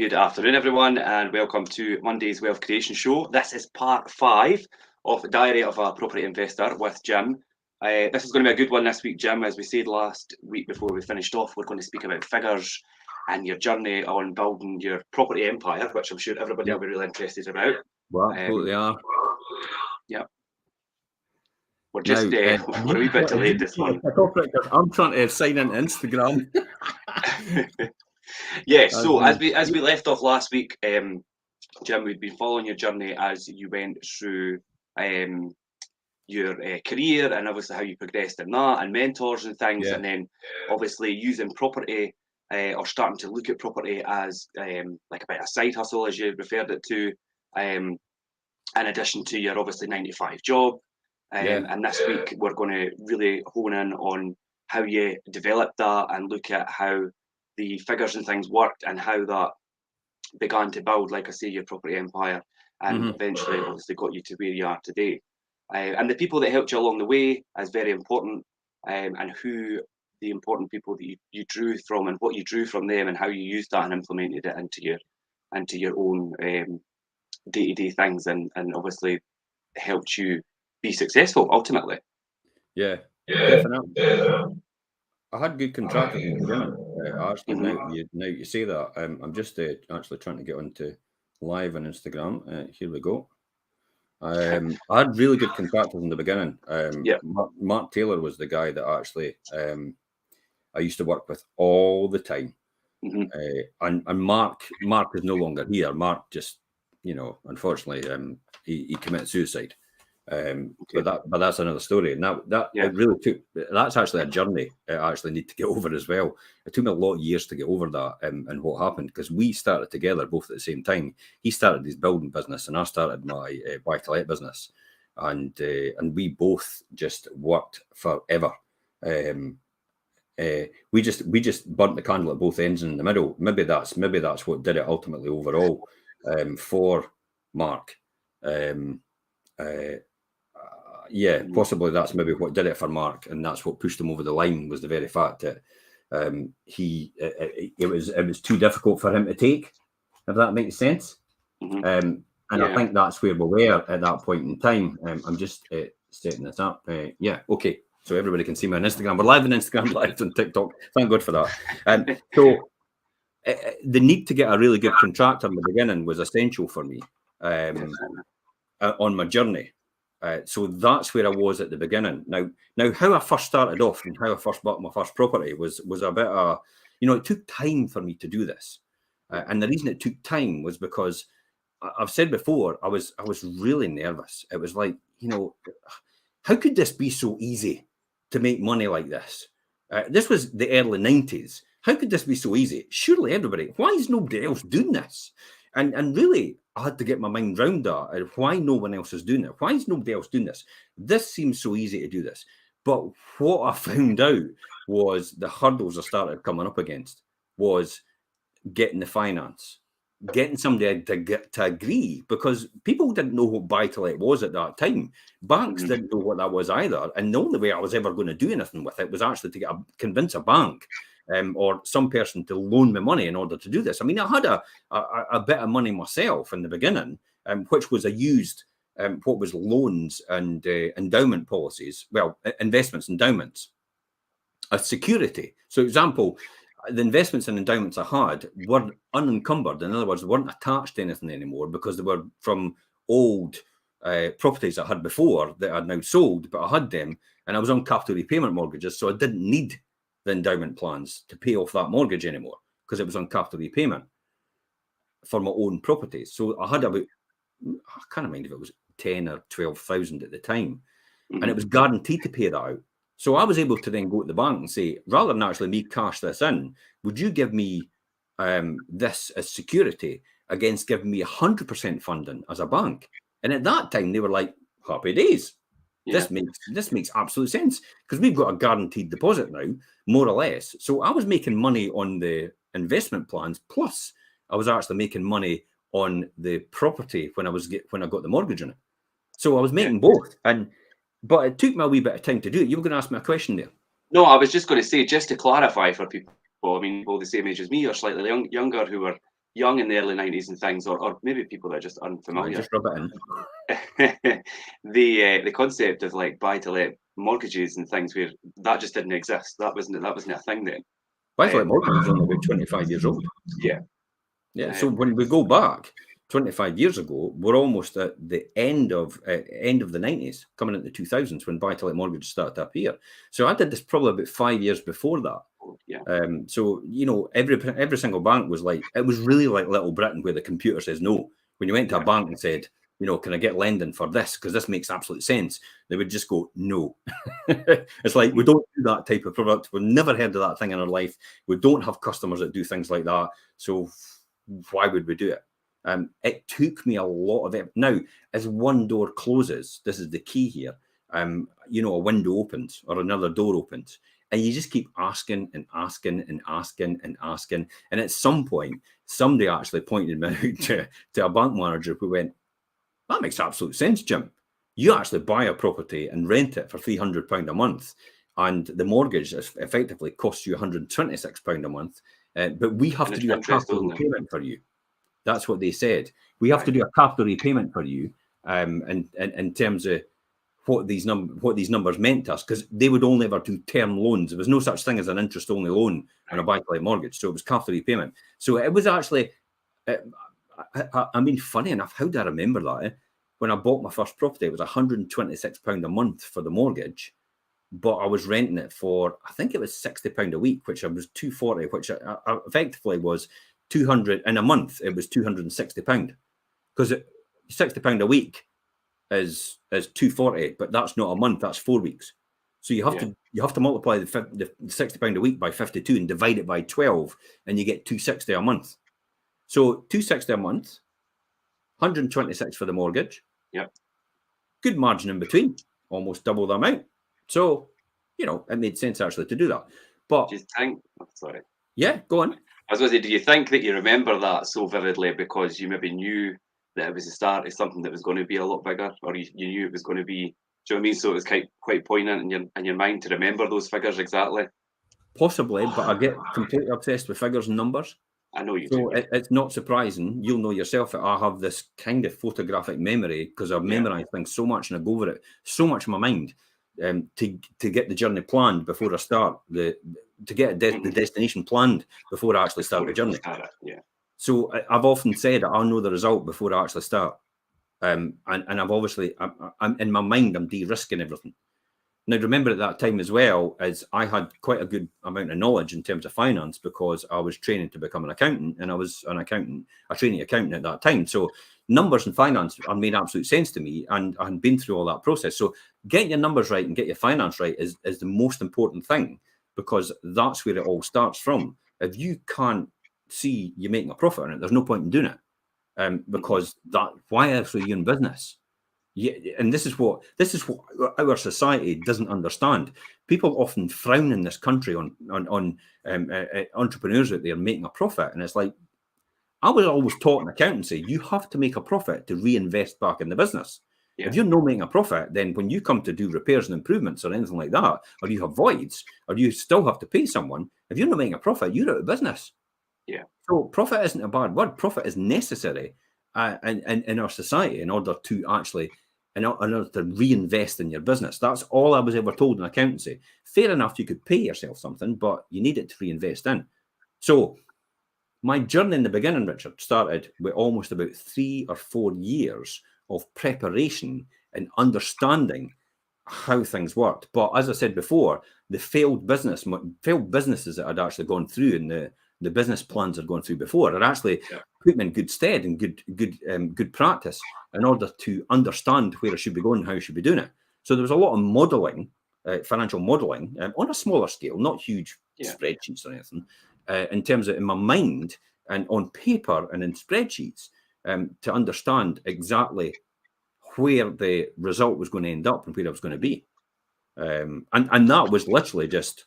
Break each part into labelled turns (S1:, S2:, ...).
S1: Good afternoon, everyone, and welcome to Monday's Wealth Creation Show. This is part 5 of the Diary of a Property Investor with Jim. This is going to be a good one this week, Jim. As we said last week before we finished off, we're going to speak about figures and your journey on building your property empire, which I'm sure everybody will be really interested about.
S2: Well, absolutely are.
S1: Yep. We're just we're a wee bit delayed this one.
S2: I'm trying to sign into Instagram.
S1: Yeah, so as we left off last week, Jim, we'd been following your journey as you went through your career and obviously how you progressed in that and mentors and things, and then obviously using property or starting to look at property as like a bit of a side hustle, as you referred it to, in addition to your obviously 9-to-5 job. And this week we're going to really hone in on how you developed that and look at how the figures and things worked and how that began to build, like I say, your property empire and eventually obviously got you to where you are today. And the people that helped you along the way is very important, and who the important people that you drew from and what you drew from them and how you used that and implemented it into your own day-to-day things and obviously helped you be successful ultimately.
S2: Yeah, definitely. I had good contractors in the beginning. Actually, now you say that, I'm just actually trying to get onto live on Instagram. Here we go. I had really good contractors in the beginning. Mark Taylor was the guy that actually I used to work with all the time. And Mark is no longer here. Mark just, unfortunately, he committed suicide. But that's another story. And it really took. That's actually a journey I actually need to get over as well. It took me a lot of years to get over that and what happened, because we started together both at the same time. He started his building business and I started my buy-to-let business, and we both just worked forever. We just burnt the candle at both ends in the middle. Maybe that's what did it ultimately overall for Mark. Possibly that's maybe what did it for Mark, and that's what pushed him over the line, was the very fact that it was too difficult for him to take, if that makes sense. I think that's where we were at that point in time. I'm just setting this up. Okay. So everybody can see me on Instagram. We're live on Instagram, live on TikTok. Thank God for that. So the need to get a really good contractor in the beginning was essential for me on my journey. So that's where I was at the beginning. Now, how I first started off and how I first bought my first property was a bit of, it took time for me to do this. And the reason it took time was because I've said before, I was really nervous. It was like, how could this be so easy to make money like this? This was the early 90s. How could this be so easy? Surely everybody, why is nobody else doing this? And really, I had to get my mind round that. Why no one else is doing it? Why is nobody else doing this? This seems so easy to do this. But what I found out was the hurdles I started coming up against was getting the finance, getting somebody to agree, because people didn't know what buy-to-let was at that time. Banks didn't know what that was either. And the only way I was ever going to do anything with it was actually to convince a bank or some person to loan me money in order to do this. I mean, I had a bit of money myself in the beginning, which was used what was loans and endowment policies, investments, endowments, as security. So, example, the investments and endowments I had were unencumbered. In other words, they weren't attached to anything anymore because they were from old properties I had before that I'd now sold, but I had them and I was on capital repayment mortgages, so I didn't need the endowment plans to pay off that mortgage anymore because it was on capital repayment for my own properties. So I had about, I can't remember if it was 10 or 12,000 at the time, and it was guaranteed to pay that out. So I was able to then go to the bank and say, rather than actually me cash this in, would you give me this as security against giving me 100% funding as a bank? And at that time, they were like, happy days. Yeah. This makes absolute sense, because we've got a guaranteed deposit now, more or less. So I was making money on the investment plans, plus I was actually making money on the property when I got the mortgage on it. So I was making both, but it took me a wee bit of time to do it. You were going to ask me a question there.
S1: No, I was just going to say, just to clarify for people, I mean, people the same age as me or slightly younger who were young in the early 90s and things, or maybe people that are just unfamiliar,
S2: Just rub it in.
S1: the concept of like buy-to-let mortgages and things, where that just didn't exist. That wasn't a thing then.
S2: Buy-to-let mortgage is only about 25 years old.
S1: Yeah.
S2: So when we go back 25 years ago, we're almost at the end of the 90s, coming into the 2000s, when buy-to-let mortgages started to appear. So I did this probably about 5 years before that.
S1: Yeah.
S2: So, you know, every single bank was like, it was really like Little Britain, where the computer says no. When you went to a bank and said, you know, can I get lending for this? Because this makes absolute sense. They would just go, no. It's like, we don't do that type of product. We've never heard of that thing in our life. We don't have customers that do things like that. So why would we do it? It took me a lot of it. Now, as one door closes, this is the key here. You know, a window opens or another door opens, and you just keep asking and asking and asking and asking. And at some point, somebody actually pointed me out to a bank manager who went, that makes absolute sense, Jim. You actually buy a property and rent it for £300 a month, and the mortgage effectively costs you £126 a month. But we have to do a capital repayment for you. That's what they said. We have to do a capital repayment for you, and in terms of what these numbers meant to us, because they would only ever do term loans. There was no such thing as an interest-only loan on a buy-to-let mortgage, so it was capital repayment. So it was actually, I mean, funny enough, how do I remember that? When I bought my first property, it was £126 a month for the mortgage, but I was renting it for, I think it was £60 a week, which I was £240, which effectively was 200 in a month. It was £260, because £60 a week is 240, but that's not a month, that's 4 weeks. So you have to multiply the £60 a week by 52 and divide it by 12, and you get 260 a month. So 260 a month, 126 for the mortgage.
S1: Yep.
S2: Good margin in between, almost double the amount. So, you know, it made sense actually to do that. But
S1: do you think? Sorry.
S2: Yeah, go on.
S1: I was going to say, do you think that you remember that so vividly because you maybe knew that it was the start of something that was going to be a lot bigger, or you knew it was going to be? Do you know what I mean? So it was quite poignant in your mind to remember those figures exactly.
S2: Possibly, but I get completely obsessed with figures and numbers.
S1: I know you
S2: do.
S1: So
S2: it's not surprising. You'll know yourself that I have this kind of photographic memory because I've memorized things so much and I go over it so much in my mind to get the journey planned before I start, to get the destination planned before I actually start the journey. So I've often said I'll know the result before I actually start. And I've obviously, I'm in my mind, I'm de-risking everything. Now, remember at that time as well, as I had quite a good amount of knowledge in terms of finance because I was training to become an accountant, and I was an accountant, a trainee accountant at that time. So numbers and finance made absolute sense to me, and I had been through all that process. So getting your numbers right and get your finance right is the most important thing, because that's where it all starts from. If you can't see you making a profit on it, there's no point in doing it, because why else are you in business? Yeah, and this is what our society doesn't understand. People often frown in this country on entrepreneurs out there making a profit, and it's like, I was always taught in accountancy, you have to make a profit to reinvest back in the business. Yeah. If you're not making a profit, then when you come to do repairs and improvements or anything like that, or you have voids, or you still have to pay someone, if you're not making a profit, you're out of business.
S1: Yeah.
S2: So profit isn't a bad word. Profit is necessary in our society in order to actually, in order to reinvest in your business. That's all I was ever told in accountancy. Fair enough, you could pay yourself something, but you need it to reinvest in. So my journey in the beginning, Richard, started with almost about 3 or 4 years of preparation and understanding how things worked. But as I said before, the failed businesses that I'd actually gone through and the business plans I'd gone through before had actually put me in good stead and good practice in order to understand where I should be going and how I should be doing it. So there was a lot of modelling, financial modelling, on a smaller scale, not huge spreadsheets or anything, in terms of in my mind and on paper and in spreadsheets, to understand exactly where the result was going to end up and where I was going to be. And that was literally just,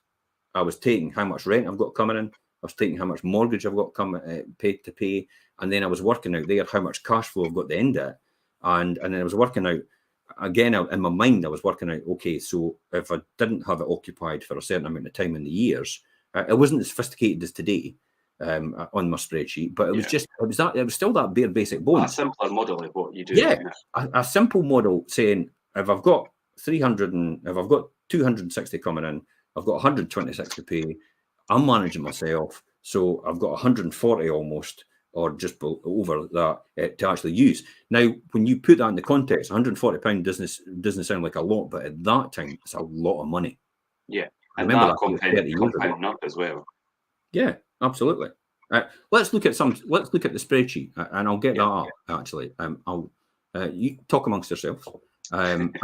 S2: I was taking how much rent I've got coming in, I was taking how much mortgage I've got paid to pay, and then I was working out there how much cash flow I've got at the end of it. And then I was working out, again, in my mind, I was working out, okay, so if I didn't have it occupied for a certain amount of time in the years, it wasn't as sophisticated as today. on my spreadsheet, but it was just it was still that bare basic bones.
S1: A simpler model of what you do.
S2: Yeah, a simple model saying if I've got 300 and if I've got 260 coming in, I've got 126 to pay. I'm managing myself, so I've got 140 almost, or just over that to actually use. Now, when you put that in the context, £140 doesn't sound like a lot, but at that time, it's a lot of money.
S1: Yeah, and that compounding up as well.
S2: Yeah, absolutely. Let's look at the spreadsheet, and I'll get that up. Actually, you talk amongst yourselves. And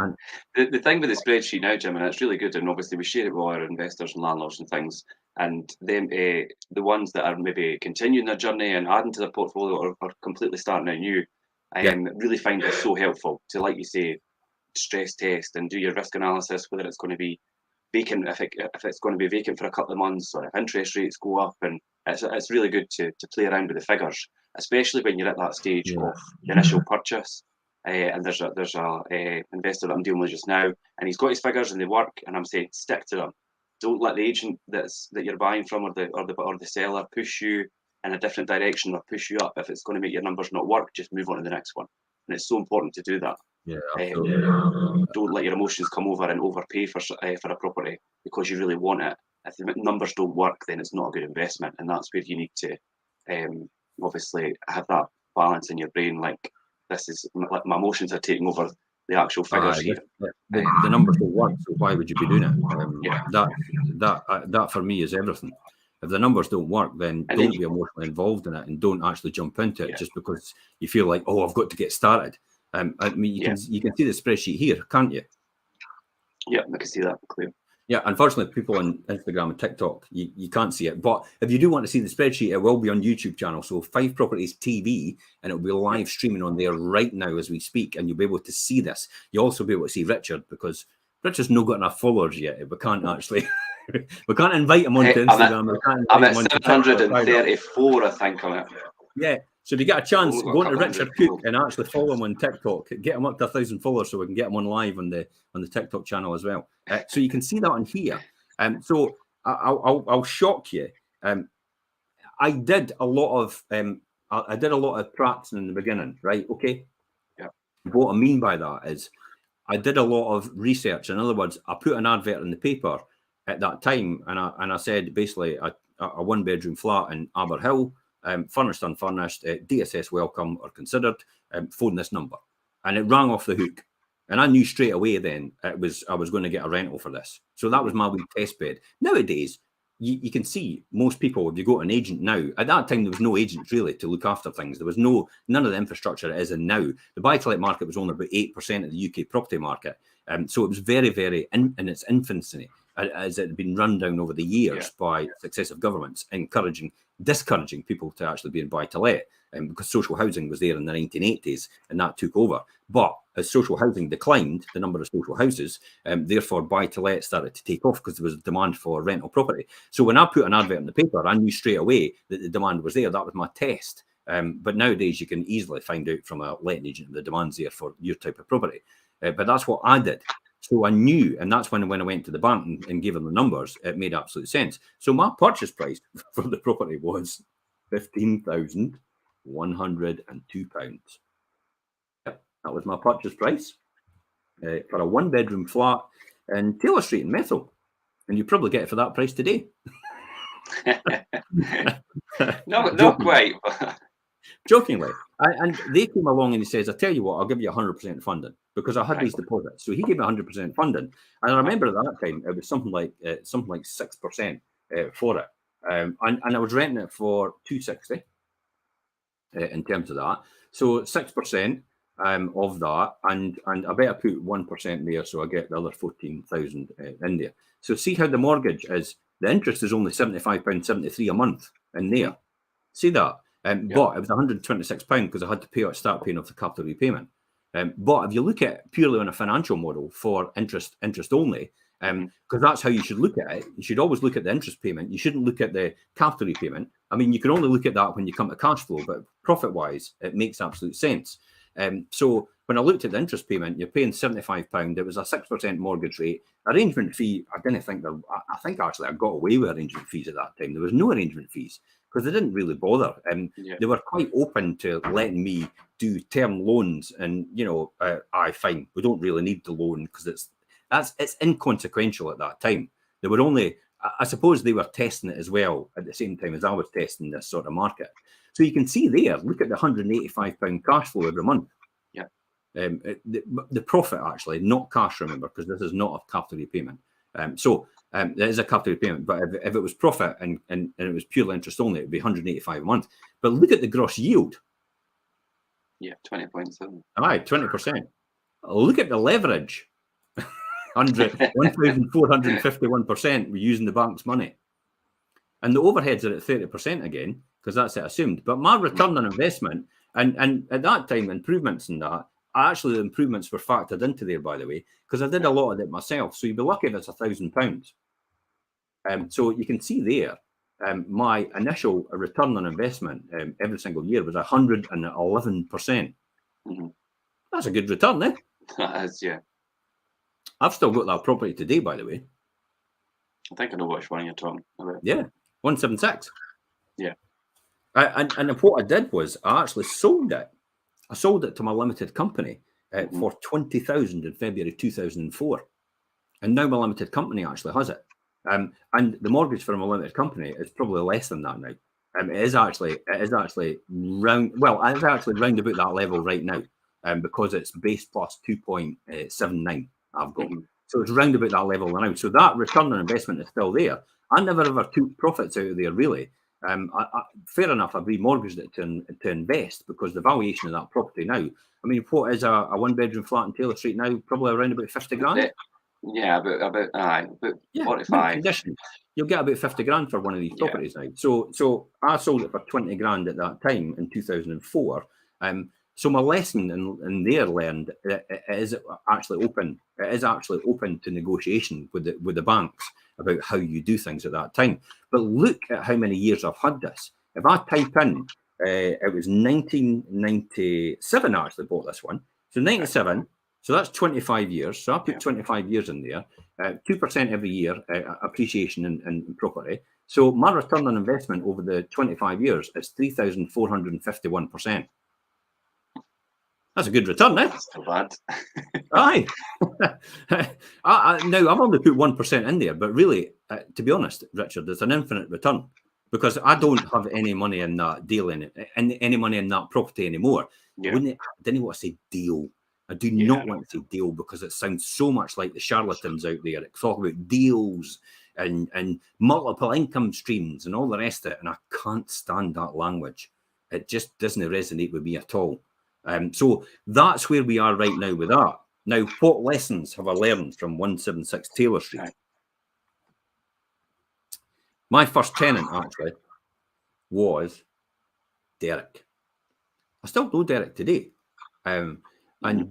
S1: the thing with the spreadsheet now, Jim, and it's really good, and obviously we share it with our investors and landlords and things, and them the ones that are maybe continuing their journey and adding to their portfolio or completely starting out new, really find it so helpful to, like you say, stress test and do your risk analysis, whether it's going to be vacant, if it's going to be vacant for a couple of months, or if interest rates go up, and it's really good to play around with the figures, especially when you're at that stage of the initial purchase. And there's a investor that I'm dealing with just now, and he's got his figures and they work, and I'm saying stick to them. Don't let the agent that you're buying from or the seller push you in a different direction or push you up. If it's going to make your numbers not work, just move on to the next one. And it's so important to do that.
S2: Yeah,
S1: don't let your emotions come over and overpay for a property because you really want it. If the numbers don't work, then it's not a good investment, and that's where you need to obviously have that balance in your brain. Like, this is my emotions are taking over the actual figures here.
S2: The numbers don't work, so why would you be doing it? That for me is everything. If the numbers don't work, then don't be emotionally involved in it, and don't actually jump into it just because you feel like, oh, I've got to get started. I mean, you can see the spreadsheet here, can't you?
S1: Yeah, I can see that clear.
S2: Yeah, unfortunately, people on Instagram and TikTok, you can't see it. But if you do want to see the spreadsheet, it will be on YouTube channel. So 5 Properties TV, and it'll be live streaming on there right now as we speak, and you'll be able to see this. You'll also be able to see Richard, because Richard's not got enough followers yet. We can't actually, we can't invite him onto Instagram.
S1: I'm at 734, I think, on it.
S2: Yeah. So if you get a chance, go on to Richard Cook and actually follow him on TikTok. Get him up to 1,000 followers so we can get him on live on the TikTok channel as well. So you can see that on here. So I'll shock you. I did a lot of traction in the beginning, right? Okay.
S1: Yeah.
S2: What I mean by that is I did a lot of research. In other words, I put an advert in the paper at that time, and I said basically a 1-bedroom flat in Aberhill. Furnished, unfurnished, DSS welcome or considered, phone this number. And it rang off the hook. And I knew straight away then I was going to get a rental for this. So that was my wee test bed. Nowadays, you can see most people, if you go to an agent now, at that time there was no agent really to look after things. There was none of the infrastructure it is in now. The buy-to-let market was only about 8% of the UK property market. So it was very, very in its infancy, as it had been run down over the years by successive governments, discouraging people to actually be in buy-to-let, because social housing was there in the 1980s and that took over. But as social housing declined, the number of social houses, therefore buy-to-let started to take off because there was a demand for rental property. So when I put an advert in the paper, I knew straight away that the demand was there. That was my test. But nowadays you can easily find out from a letting agent the demand's there for your type of property. But that's what I did. So I knew, and that's when I went to the bank and gave them the numbers, it made absolute sense. So my purchase price for the property was £15,102. Yep, that was my purchase price for a 1-bedroom flat in Taylor Street in Methil. And you probably get it for that price today.
S1: Not quite.
S2: Jokingly. And they came along and he says, I tell you what, I'll give you 100% funding, because I had these deposits. So he gave me 100% funding. And I remember at that time, it was something like 6% for it. And I was renting it for $260 in terms of that. So 6% of that, and I better put 1% there, so I get the other 14,000 in there. So see how the mortgage is, the interest is only £75.73 a month in there. See that? But it was £126 because I had to start paying off the capital repayment. But if you look at it purely on a financial model for interest only, because that's how you should look at it. You should always look at the interest payment. You shouldn't look at the capital repayment. I mean, you can only look at that when you come to cash flow, but profit-wise, it makes absolute sense. So when I looked at the interest payment, you're paying £75. It was a 6% mortgage rate. Arrangement fee, I didn't think I think actually I got away with arrangement fees at that time. There was no arrangement fees because they didn't really bother. They were quite open to letting me do term loans, and fine, we don't really need the loan because it's inconsequential at that time. They were only, I suppose they were testing it as well at the same time as I was testing this sort of market. So you can see there, look at the £185 cash flow every month.
S1: Yeah.
S2: The profit actually, not cash, remember, because this is not a capital repayment. There is a capital repayment, but if it was profit and it was purely interest only, it would be 185 a month. But look at the gross yield.
S1: Yeah, 20.7.
S2: Aye, 20%. Look at the leverage. 1,451%. We're using the bank's money. And the overheads are at 30% again, because that's it assumed. But my return on investment, and at that time, improvements in that, actually the improvements were factored into there, by the way, because I did a lot of it myself. So you'd be lucky if it's £1,000. So you can see there, my initial return on investment every single year was 111%. That's a good return, eh?
S1: That is, yeah.
S2: I've still got that property today, by the way.
S1: I think I know which one you're talking about.
S2: Yeah, 176.
S1: Yeah.
S2: And what I did was I actually sold it. I sold it to my limited company for $20,000 in February 2004. And now my limited company actually has it. And the mortgage for my limited company is probably less than that now. It is actually round about that level right now, because it's base plus 2.79 I've got. So it's round about that level now. So that return on investment is still there. I never ever took profits out of there, really. Fair enough, I've remortgaged it to invest, because the valuation of that property now, I mean, what is a one-bedroom flat in Taylor Street now? Probably around about 50 grand.
S1: Yeah, about 45.
S2: Condition. You'll get about 50 grand for one of these properties now. So I sold it for 20 grand at that time in 2004. So my lesson in there learned it is actually open. It is actually open to negotiation with the banks about how you do things at that time. But look at how many years I've had this. If I type in, it was 1997 I actually bought this one. So 97. So that's 25 years. So I put 25 years in there, 2% every year appreciation in property. So my return on investment over the 25 years is 3,451%. That's a good return, eh?
S1: That's not bad.
S2: Aye. Now, I've only put 1% in there, but really, to be honest, Richard, it's an infinite return, because I don't have any money in that deal any money in that property anymore.
S1: Yeah.
S2: I didn't want to say deal. I do not want to say deal, because it sounds so much like the charlatans out there that talk about deals and multiple income streams and all the rest of it. And I can't stand that language. It just doesn't resonate with me at all. So that's where we are right now with that. Now, what lessons have I learned from 176 Taylor Street? Right. My first tenant actually was Derek. I still know Derek today. And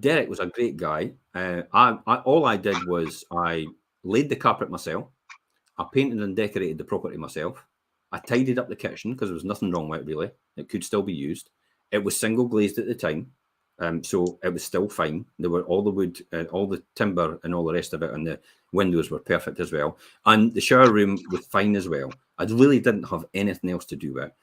S2: Derek was a great guy. All I did was I laid the carpet myself. I painted and decorated the property myself. I tidied up the kitchen because there was nothing wrong with it, really. It could still be used. It was single glazed at the time, so it was still fine. There were all the wood, all the timber and all the rest of it, and the windows were perfect as well. And the shower room was fine as well. I really didn't have anything else to do with it.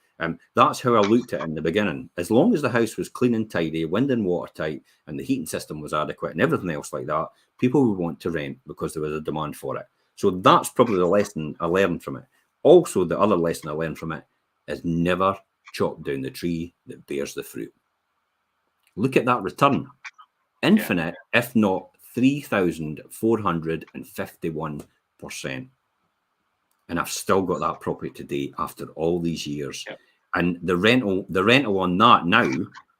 S2: That's how I looked at it in the beginning. As long as the house was clean and tidy, wind and watertight, and the heating system was adequate and everything else like that, people would want to rent because there was a demand for it. So that's probably the lesson I learned from it. Also, the other lesson I learned from it is never chop down the tree that bears the fruit. Look at that return. Infinite, if not 3,451%. And I've still got that property today after all these years. Yep. And the rental on that now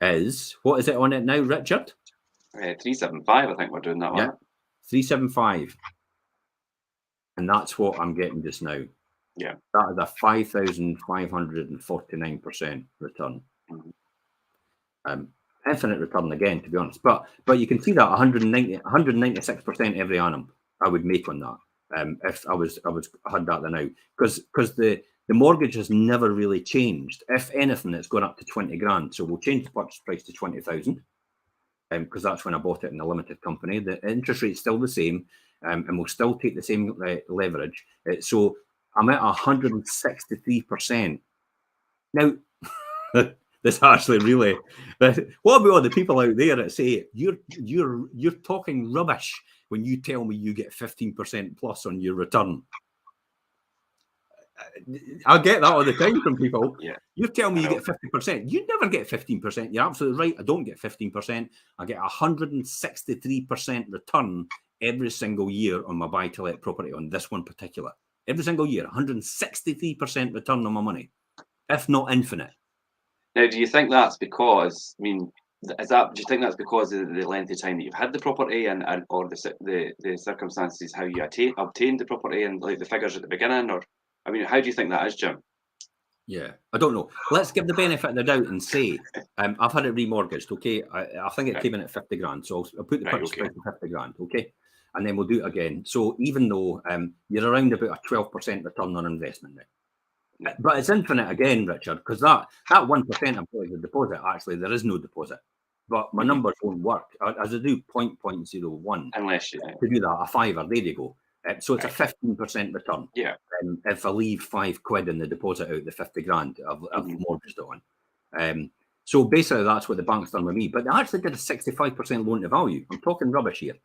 S2: is, what is it on it now, Richard?
S1: 375, I think we're doing that one.
S2: 375. And that's what I'm getting just now.
S1: Yeah.
S2: That is a 5,549% return. Infinite return again, to be honest. But you can see that 196% every annum I would make on that. If I had that now. Because the mortgage has never really changed. If anything, it's gone up to 20 grand. So we'll change the purchase price to 20,000. because that's when I bought it in a limited company. The interest rate's still the same, and we'll still take the same leverage. So I'm at 163%. Now, this actually really. What about all the people out there that say you're talking rubbish when you tell me you get 15% plus on your return? I get that all the time from people.
S1: Yeah.
S2: You tell me you get 50%. You never get 15%. You're absolutely right. I don't get 15%. I get 163% return every single year on my buy-to-let property, on this one particular. Every single year, 163% return on my money, if not infinite.
S1: Now, do you think that's because, I mean, do you think that's because of the length of time that you've had the property and or the circumstances how you obtained the property and like the figures at the beginning, or I mean, how do you think that is, Jim?
S2: Yeah, I don't know. Let's give the benefit of the doubt and say I've had it remortgaged. Okay, I think it came in at 50 grand, so I'll put the purchase price at 50 grand. Okay, and then we'll do it again. So even though you're around about a 12% return on investment now, but it's infinite again, Richard, because that 1% I'm putting the deposit. Actually, there is no deposit, but my numbers won't work as I do 0.01
S1: unless you
S2: to do that a fiver. There you go. So it's a 15% return.
S1: Yeah.
S2: If I leave £5 in the deposit out the 50 grand, I've mortgaged it on. So basically, that's what the bank's done with me. But they actually did a 65% loan to value. I'm talking rubbish here.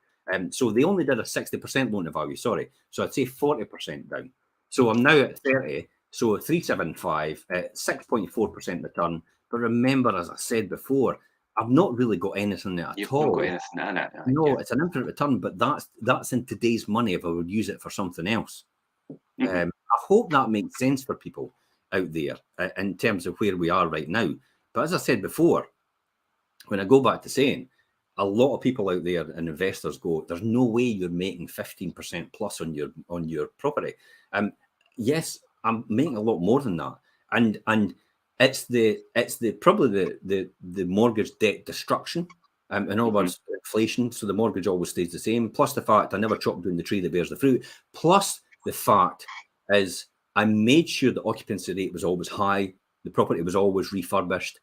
S2: So they only did a 60% loan to value. Sorry. So I'd say 40% down. So I'm now at 30. So 375 at 6.4% return. But remember, as I said before, I've not really got anything at all.
S1: You've not got anything in it.
S2: No, it's an infinite return, but that's in today's money if I would use it for something else. I hope that makes sense for people out there in terms of where we are right now. But as I said before, when I go back to saying, a lot of people out there and investors go, there's no way you're making 15% plus on your property. Yes, I'm making a lot more than that. And it's probably the mortgage debt destruction. In other words, inflation. So the mortgage always stays the same. Plus the fact I never chopped down the tree that bears the fruit. Plus the fact is I made sure the occupancy rate was always high. The property was always refurbished.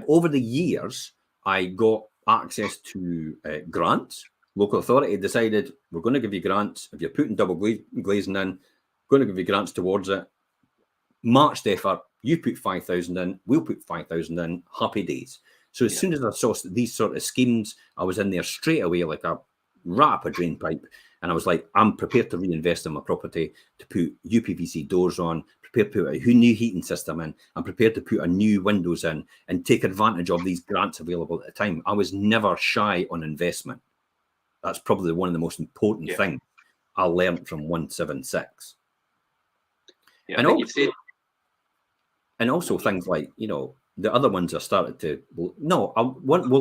S2: Over the years, I got access to grants. Local authority decided we're going to give you grants. If you're putting double glazing in, going to give you grants towards it. Marched effort. You put 5,000 in, we'll put 5,000 in, happy days. So as soon as I saw these sort of schemes, I was in there straight away like a rat up a drain pipe. And I was like, I'm prepared to reinvest in my property, to put UPVC doors on, prepared to put a new heating system in, I'm prepared to put a new windows in and take advantage of these grants available at the time. I was never shy on investment. That's probably one of the most important things I learned from 176. Yeah, and also things like, the other ones I started to, we'll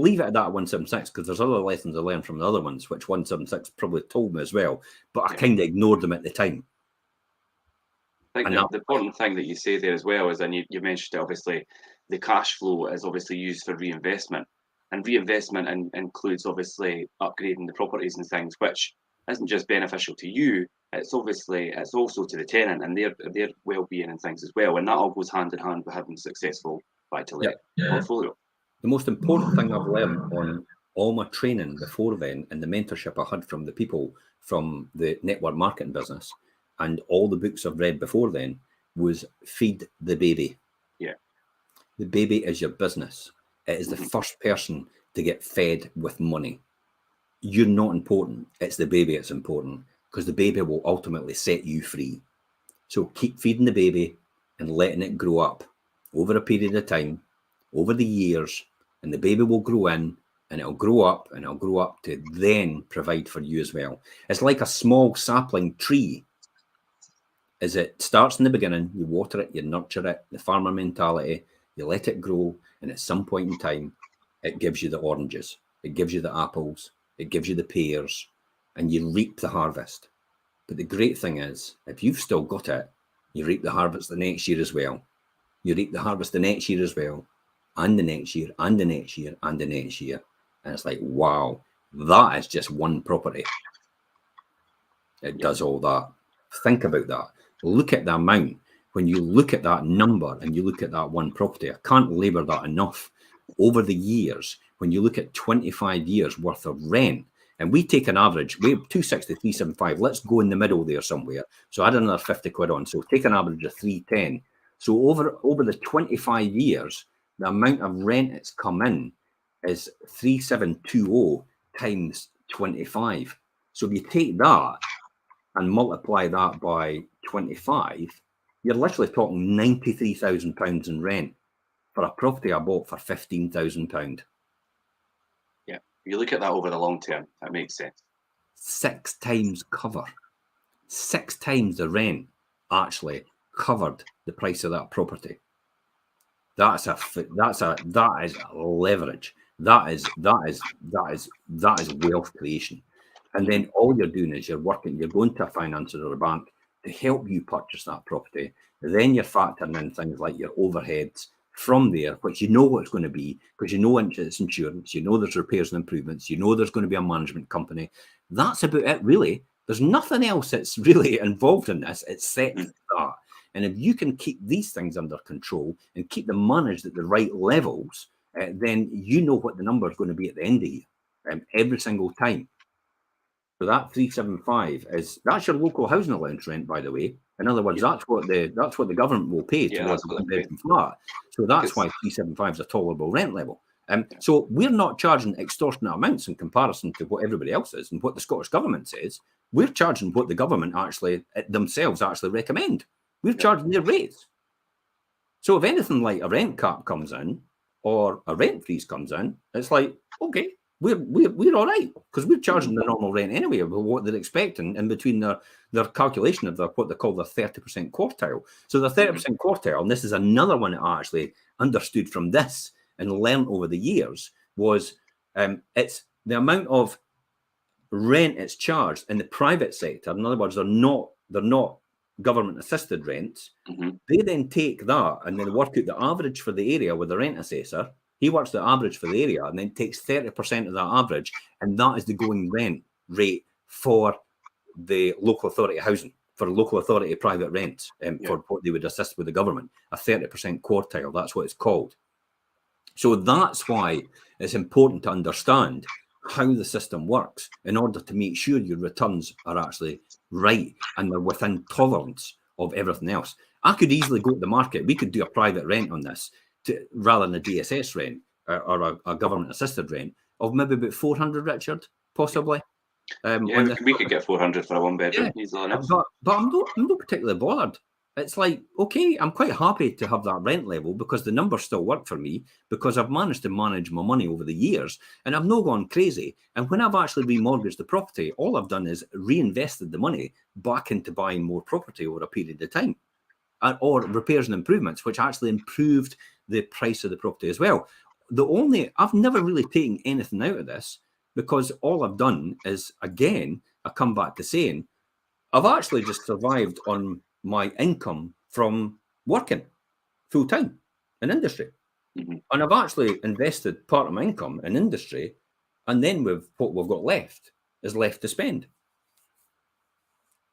S2: leave it at that 176 because there's other lessons I learned from the other ones, which 176 probably told me as well, but I kind of ignored them at the time.
S1: I think the important thing that you say there as well is, and you mentioned it, obviously, the cash flow is obviously used for reinvestment, and reinvestment includes obviously upgrading the properties and things, which isn't just beneficial to you, it's also to the tenant and their well-being and things as well, and that all goes hand in hand with having a successful buy-to-let portfolio.
S2: The most important thing I've learned on all my training before then and the mentorship I had from the people from the network marketing business and all the books I've read before then was feed the baby.
S1: Yeah.
S2: The baby is your business. It is the first person to get fed with money. You're not important. It's the baby that's important because the baby will ultimately set you free. So keep feeding the baby and letting it grow up over a period of time, over the years, and the baby will grow in and it'll grow up and it'll grow up to then provide for you as well. It's like a small sapling tree. As it starts in the beginning, you water it, you nurture it, the farmer mentality, you let it grow, and at some point in time, it gives you the oranges, it gives you the apples, it gives you the pears, and you reap the harvest. But the great thing is, if you've still got it, you reap the harvest the next year as well. You reap the harvest the next year as well, and the next year, and the next year, and the next year. And it's like, wow, that is just one property. It does all that. Think about that. Look at the amount. When you look at that number and you look at that one property, I can't labour that enough. Over the years, when you look at 25 years worth of rent, and we take an average, we have 260, 375. Let's go in the middle there somewhere. So add another 50 quid on. So take an average of 310. So over the 25 years, the amount of rent that's come in is 3720 times 25. So if you take that and multiply that by 25, you're literally talking £93,000 in rent for a property I bought for £15,000.
S1: Yeah, you look at that over the long term, that makes sense.
S2: 6 times cover. 6 times the rent actually covered the price of that property. That is leverage. That is wealth creation. And then all you're doing is you're going to a financier or a bank to help you purchase that property. Then you're factoring in things like your overheads from there, which you know what it's going to be, because you know it's insurance, you know there's repairs and improvements, you know there's going to be a management company. That's about it, really. There's nothing else that's really involved in this except that. And if you can keep these things under control and keep them managed at the right levels, then you know what the number is going to be at the end of the year, every single time. So that 375 that's your local housing allowance rent, by the way. In other words, that's what the government will pay towards a one-bedroom flat. So that's why 375 is a tolerable rent level. So we're not charging extortionate amounts in comparison to what everybody else is and what the Scottish government says. We're charging what the government themselves recommend. We're charging their rates. So if anything like a rent cap comes in or a rent freeze comes in, it's like, okay, we're all right, because we're charging the normal rent anyway of what they're expecting in between their calculation of what they call the 30% quartile. So the 30% quartile, and this is another one that I actually understood from this and learned over the years, was it's the amount of rent it's charged in the private sector. In other words, they're not government assisted rents. They then take that and then work out the average for the area with the rent assessor. He works the average for the area and then takes 30% of that average, and that is the going rent rate for the local authority housing, for local authority private rents, for what they would assist with the government. A 30% quartile, that's what it's called. So that's why it's important to understand how the system works in order to make sure your returns are actually right and they're within tolerance of everything else. I could easily go to the market. We could do a private rent on this rather than a DSS rent or a government assisted rent of maybe about 400, Richard, possibly.
S1: We could get 400 for a one bedroom easily enough.
S2: But I'm not particularly bothered. It's like, okay, I'm quite happy to have that rent level because the numbers still work for me, because I've managed to manage my money over the years and I've not gone crazy. And when I've actually remortgaged the property, all I've done is reinvested the money back into buying more property over a period of time, or repairs and improvements, which actually improved the price of the property as well. I've never really taken anything out of this, because all I've done is, again, I come back to saying, I've actually just survived on my income from working full time in industry. And I've actually invested part of my income in industry, and then what we've got left is left to spend.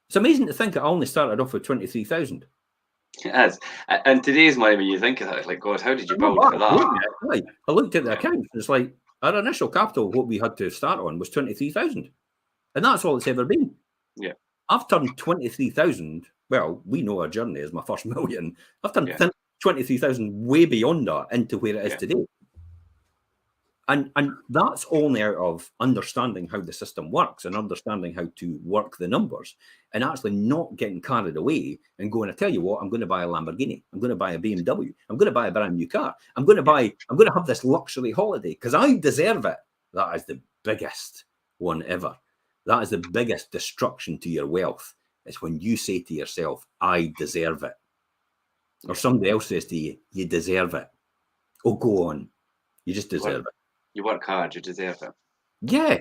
S2: It's amazing to think I only started off with 23,000.
S1: It is. And today's money, when you think of it, like, God, how did you build for that?
S2: I looked at the account. It's like our initial capital, what we had to start on, was 23,000, and that's all it's ever been.
S1: Yeah,
S2: I've turned 23,000. Well, we know our journey is my first million. I've turned 23,000 way beyond that into where it is today. And that's only out of understanding how the system works and understanding how to work the numbers, and actually not getting carried away and going, I tell you what, I'm going to buy a Lamborghini. I'm going to buy a BMW. I'm going to buy a brand new car. I'm going to have this luxury holiday because I deserve it. That is the biggest one ever. That is the biggest destruction to your wealth. It's when you say to yourself, I deserve it. Or somebody else says to you, you deserve it. Oh, go on. You just deserve it.
S1: You work hard, you deserve it.
S2: Yeah.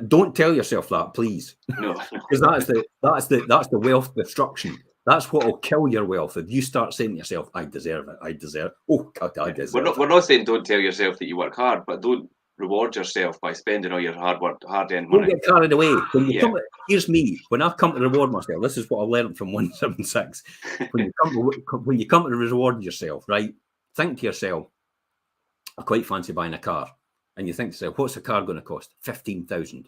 S2: Don't tell yourself that, please.
S1: No.
S2: Because that's the wealth destruction. That's what will kill your wealth. If you start saying to yourself, I deserve it, I deserve. Oh, God, I deserve it.
S1: We're not saying don't tell yourself that you work hard, but don't reward yourself by spending all your hard-earned money.
S2: Don't get carried away. Here's me. When I come to reward myself, this is what I learned from 176. When you come to reward yourself, right? Think to yourself, I quite fancy buying a car. And you think, so what's a car going to cost? 15,000.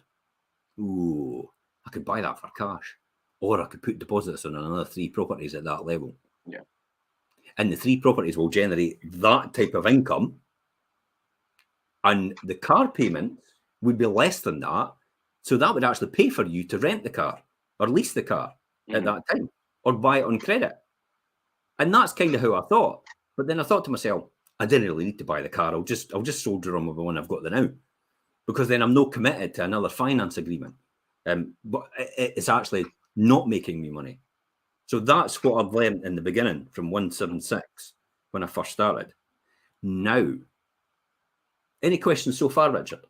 S2: Ooh, I could buy that for cash. Or I could put deposits on another 3 properties at that level.
S1: Yeah.
S2: And the 3 properties will generate that type of income. And the car payment would be less than that. So that would actually pay for you to rent the car or lease the car at that time or buy it on credit. And that's kind of how I thought. But then I thought to myself, I didn't really need to buy the car. I'll just soldier on with the one I've got there now, because then I'm not committed to another finance agreement. But it's actually not making me money. So that's what I've learned in the beginning from 176 when I first started. Now, any questions so far, Richard?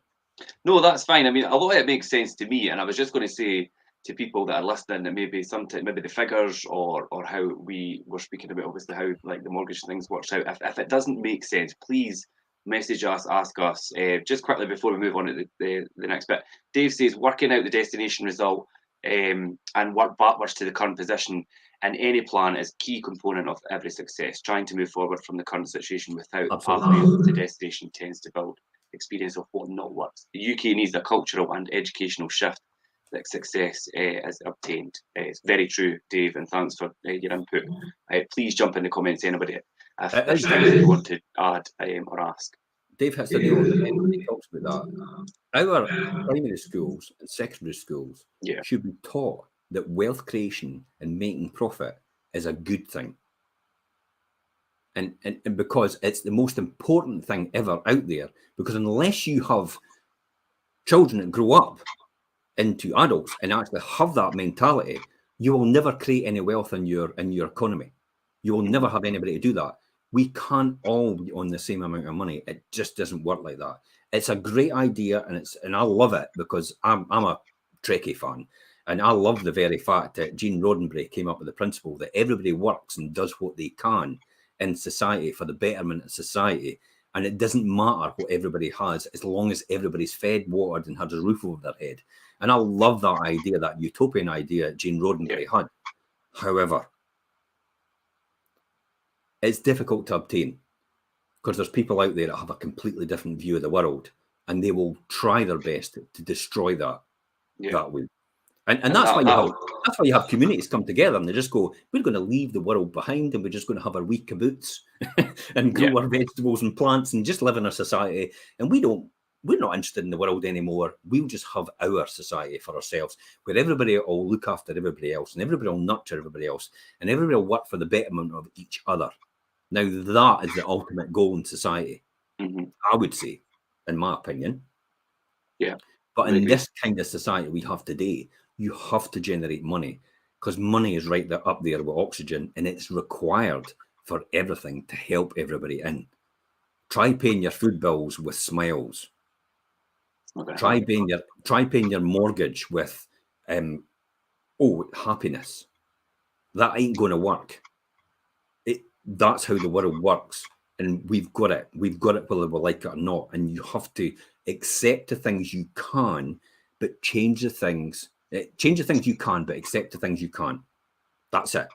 S1: No, that's fine. I mean, a lot of it makes sense to me, and I was just going to say to people that are listening that maybe sometimes maybe the figures or how we were speaking about, obviously how like the mortgage things works out. If it doesn't make sense, please message us, ask us. Just quickly before we move on to the next bit, Dave says working out the destination result and work backwards to the current position in any plan is key component of every success. Trying to move forward from the current situation without the pathway to destination tends to build experience of what not works. The UK needs a cultural and educational shift that success is obtained. It's very true, Dave, and thanks for your input. Please jump in the comments, anybody, if there's things that you want to add or ask.
S2: Dave hits the nail on the head when he talks about that. Our primary schools and secondary schools should be taught that wealth creation and making profit is a good thing. And because it's the most important thing ever out there, because unless you have children that grow up into adults and actually have that mentality, you will never create any wealth in your economy. You will never have anybody to do that. We can't all be on the same amount of money. It just doesn't work like that. It's a great idea, and I love it because I'm a Trekkie fan, and I love the very fact that Gene Roddenberry came up with the principle that everybody works and does what they can in society for the betterment of society, and it doesn't matter what everybody has as long as everybody's fed, watered, and has a roof over their head. And I love that idea, that utopian idea Gene Roddenberry had. However, it's difficult to obtain because there's people out there that have a completely different view of the world, and they will try their best to destroy that way. And that's why you have communities come together and they just go, we're going to leave the world behind and we're just going to have our wee kibbutz and grow our vegetables and plants and just live in our society. And we're not interested in the world anymore. We'll just have our society for ourselves, where everybody will look after everybody else and everybody will nurture everybody else and everybody will work for the betterment of each other. Now, that is the ultimate goal in society, I would say, in my opinion.
S1: Yeah.
S2: But in this kind of society we have today, you have to generate money because money is right there up there with oxygen, and it's required for everything to help everybody in. Try paying your food bills with smiles. Try paying your mortgage with happiness. That ain't going to work. That's how the world works, and we've got it. We've got it whether we like it or not. And you have to accept the things you can, but change the things. Change the things you can, but accept the things you can't. That's it.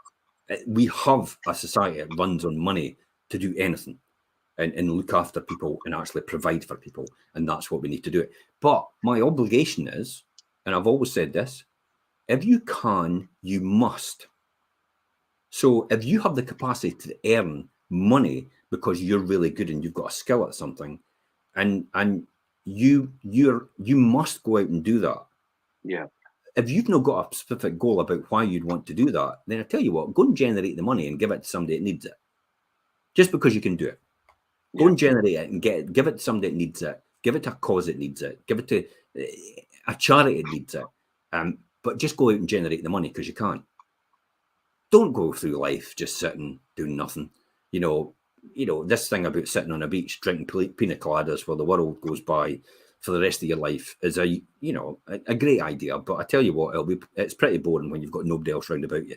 S2: We have a society that runs on money to do anything and look after people and actually provide for people. And that's what we need to do. But my obligation is, and I've always said this, if you can, you must. So if you have the capacity to earn money because you're really good and you've got a skill at something, and you must go out and do that.
S1: Yeah.
S2: If you've not got a specific goal about why you'd want to do that, then I tell you what, go and generate the money and give it to somebody that needs it. Just because you can do it. Go and generate it and give it to somebody that needs it. Give it to a cause that needs it. Give it to a charity that needs it. But just go out and generate the money because you can. Don't go through life just sitting, doing nothing. You know, this thing about sitting on a beach drinking pina coladas while the world goes by for the rest of your life is a great idea, but I tell you what, it's pretty boring when you've got nobody else round about you.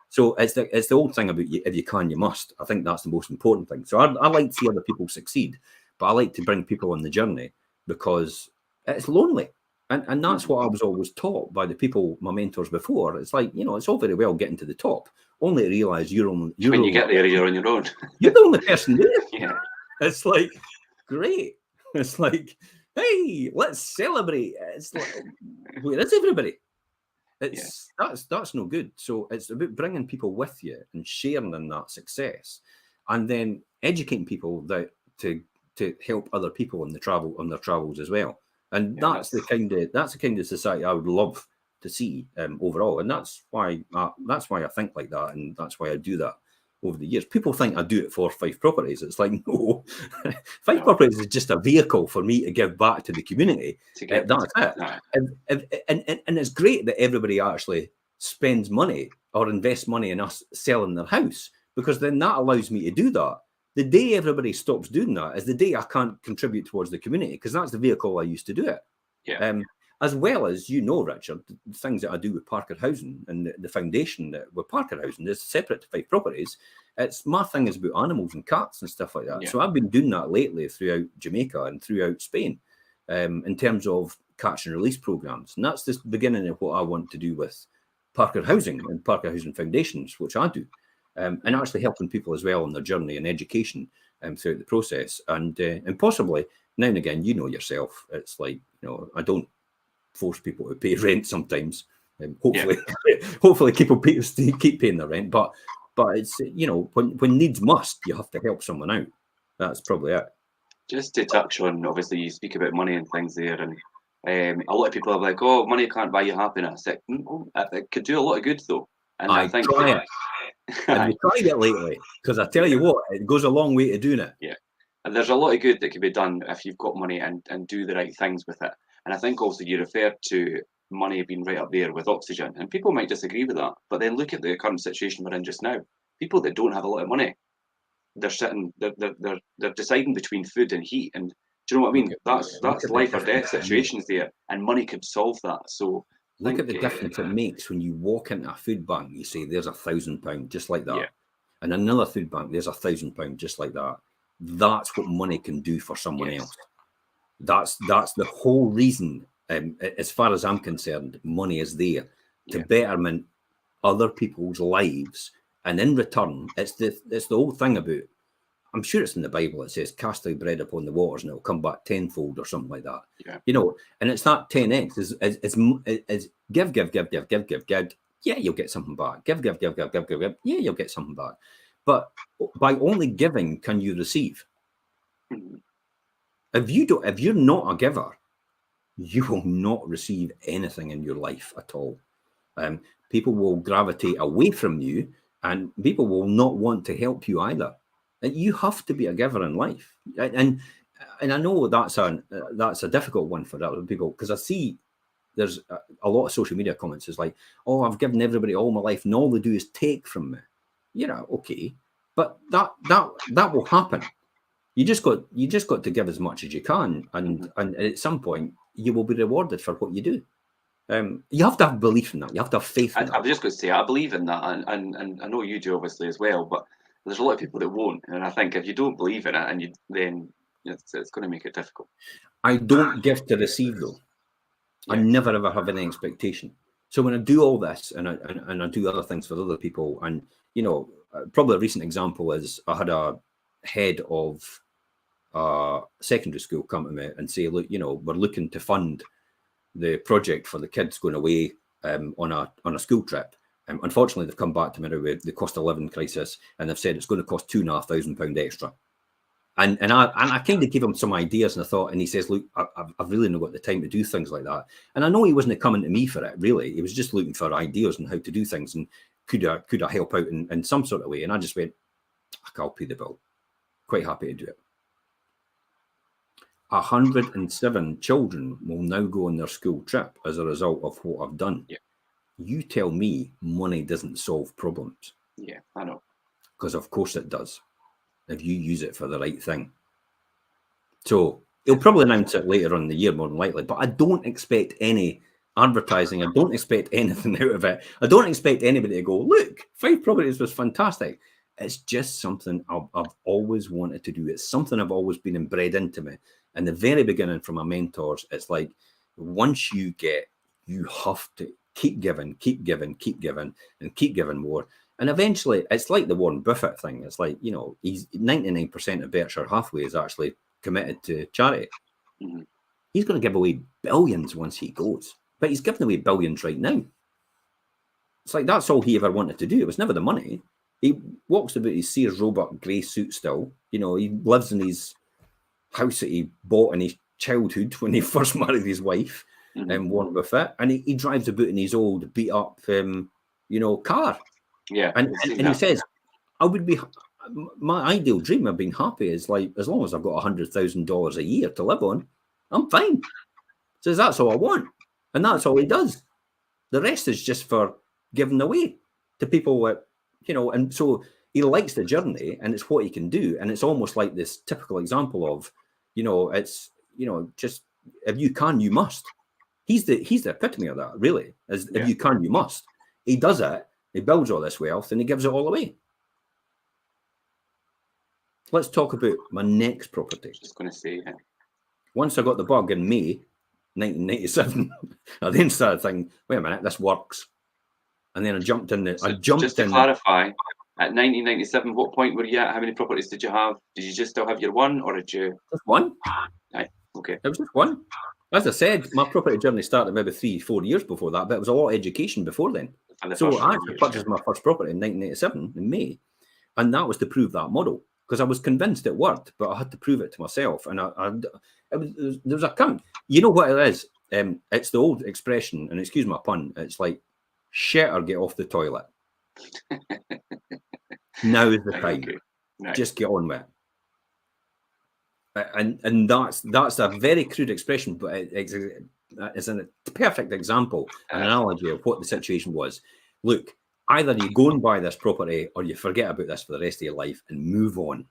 S2: So it's the old thing about if you can, you must. I think that's the most important thing. So I like to see other people succeed, but I like to bring people on the journey because it's lonely, and that's what I was always taught by the people, my mentors before. It's like, it's all very well getting to the top, only to realise when
S1: you get there, you're on your own.
S2: You're the only person there. It's like, great. It's like, hey, let's celebrate. It's like, where is everybody? It's that's no good. So it's about bringing people with you and sharing in that success, and then educating people that to help other people on their travels as well. And that's the kind of society I would love to see overall. And that's why I think like that, and that's why I do that over the years. People think I do it for Five Properties. It's like, no, Five Properties is just a vehicle for me to give back to the community. That's it. And it's great that everybody actually spends money or invests money in us selling their house, because then that allows me to do that. The day everybody stops doing that is the day I can't contribute towards the community, because that's the vehicle I used to do it.
S1: Yeah.
S2: As well as, Richard, the things that I do with Parker Housing and the foundation that with Parker Housing is separate to Five Properties. It's my thing is about animals and cats and stuff like that. Yeah. So I've been doing that lately throughout Jamaica and throughout Spain, in terms of catch and release programs. And that's the beginning of what I want to do with Parker Housing and Parker Housing Foundations, which I do. And actually helping people as well on their journey and education throughout the process. And possibly, now and again, yourself, it's like, I don't force people to pay rent sometimes. Hopefully people keep paying their rent. But it's, when needs must, you have to help someone out. That's probably it.
S1: Just to touch on, obviously, you speak about money and things there, and a lot of people are like, "Oh, money can't buy you happiness." It could do a lot of good, though. And I think
S2: try it. Have you tried it lately? Because I tell you what, it goes a long way to doing it.
S1: Yeah, and there's a lot of good that can be done if you've got money and do the right things with it. And I think also you referred to money being right up there with oxygen, and people might disagree with that, but then look at the current situation we're in just now. People that don't have a lot of money, they're deciding between food and heat, and do you know what I mean? That's life or death situations there, and money could solve that. So
S2: look at the difference it makes when you walk into a food bank. You say, "There's £1,000," just like that, and another food bank, "There's £1,000," just like that. That's what money can do for someone else. That's the whole reason, as far as I'm concerned, money is there to betterment other people's lives, and in return, it's the whole thing about. I'm sure it's in the Bible. It says, "Cast thy bread upon the waters, and it will come back tenfold," or something like that.
S1: Yeah.
S2: And it's that 10x is give. Yeah, you'll get something back. Give. Yeah, you'll get something back. But by only giving can you receive.
S1: Mm-hmm.
S2: If you're not a giver, you will not receive anything in your life at all. People will gravitate away from you, and people will not want to help you either. And you have to be a giver in life, and I know that's a difficult one for other people, because I see there's a lot of social media comments is like, "Oh, I've given everybody all my life, and all they do is take from me." Okay, but that will happen. You just got to give as much as you can, and at some point you will be rewarded for what you do. You have to have belief in that. You have to have faith in that.
S1: I was just going to say, I believe in that, and I know you do obviously as well, but there's a lot of people that won't, and I think if you don't believe in it, then it's going to make it difficult.
S2: I don't give to receive, though. I never ever have any expectation. So when I do all this and I do other things for other people, and probably a recent example is I had a head of secondary school come to me and say, "Look, we're looking to fund the project for the kids going away on a school trip." Unfortunately, they've come back to me with the cost of living crisis, and they've said it's going to cost £2,500 extra. And I kind of gave him some ideas, and I thought, and he says, "Look, I've really not got the time to do things like that." And I know he wasn't coming to me for it, really. He was just looking for ideas on how to do things, and could I help out in some sort of way? And I just went, "I'll pay the bill. Quite happy to do it." 107 children will now go on their school trip as a result of what I've done.
S1: Yeah.
S2: You tell me money doesn't solve problems.
S1: Yeah, I know.
S2: Because of course it does, if you use it for the right thing. So he'll probably announce it later on in the year, more than likely, but I don't expect any advertising. I don't expect anything out of it. I don't expect anybody to go, "Look, Five Properties was fantastic." It's just something I've always wanted to do. It's something I've always been inbred into me. In the very beginning, from my mentors, it's like, once you have to keep giving, and keep giving more. And eventually, it's like the Warren Buffett thing. It's like, he's 99% of Berkshire Hathaway is actually committed to charity.
S1: Mhm.
S2: He's going to give away billions once he goes, but he's giving away billions right now. It's like that's all he ever wanted to do. It was never the money. He walks about his Sears Roebuck grey suit still. You know, he lives in his house that he bought in his childhood when he first married his wife, and Warren Buffett, and he drives about in his old beat up, car.
S1: Yeah,
S2: and he says, I would be. My ideal dream of being happy is like as long as I've got $100,000 a year to live on, I'm fine. Says that's all I want, and that's all he does. The rest is just for giving away to people that, and so he likes the journey and it's what he can do. And it's almost like this typical example of, it's, just if you can, you must. He's the epitome of that, really. If you can, you must. He does it, he builds all this wealth and he gives it all away. Let's talk about my next property.
S1: Just going to say,
S2: once I got the bug in May 1997, I then started thinking, wait a minute, this works. And then I jumped in.
S1: Just to clarify, at 1997, what point were you at? How many properties did you have? Did you just still have your one, or did you?
S2: Just one.
S1: Right. Okay.
S2: It was just one. As I said, my property journey started maybe 3-4 years before that, but it was a lot of education before then. So I actually purchased my first property in 1987 in May, and that was to prove that model because I was convinced it worked, but I had to prove it to myself. And there was a come. You know what it is? It's the old expression, and excuse my pun. It's like shit or get off the toilet. Now is the time. Okay. Right. Just get on with it. And that's a very crude expression, but it's a perfect example, an analogy of what the situation was. Look, either you go and buy this property or you forget about this for the rest of your life and move on.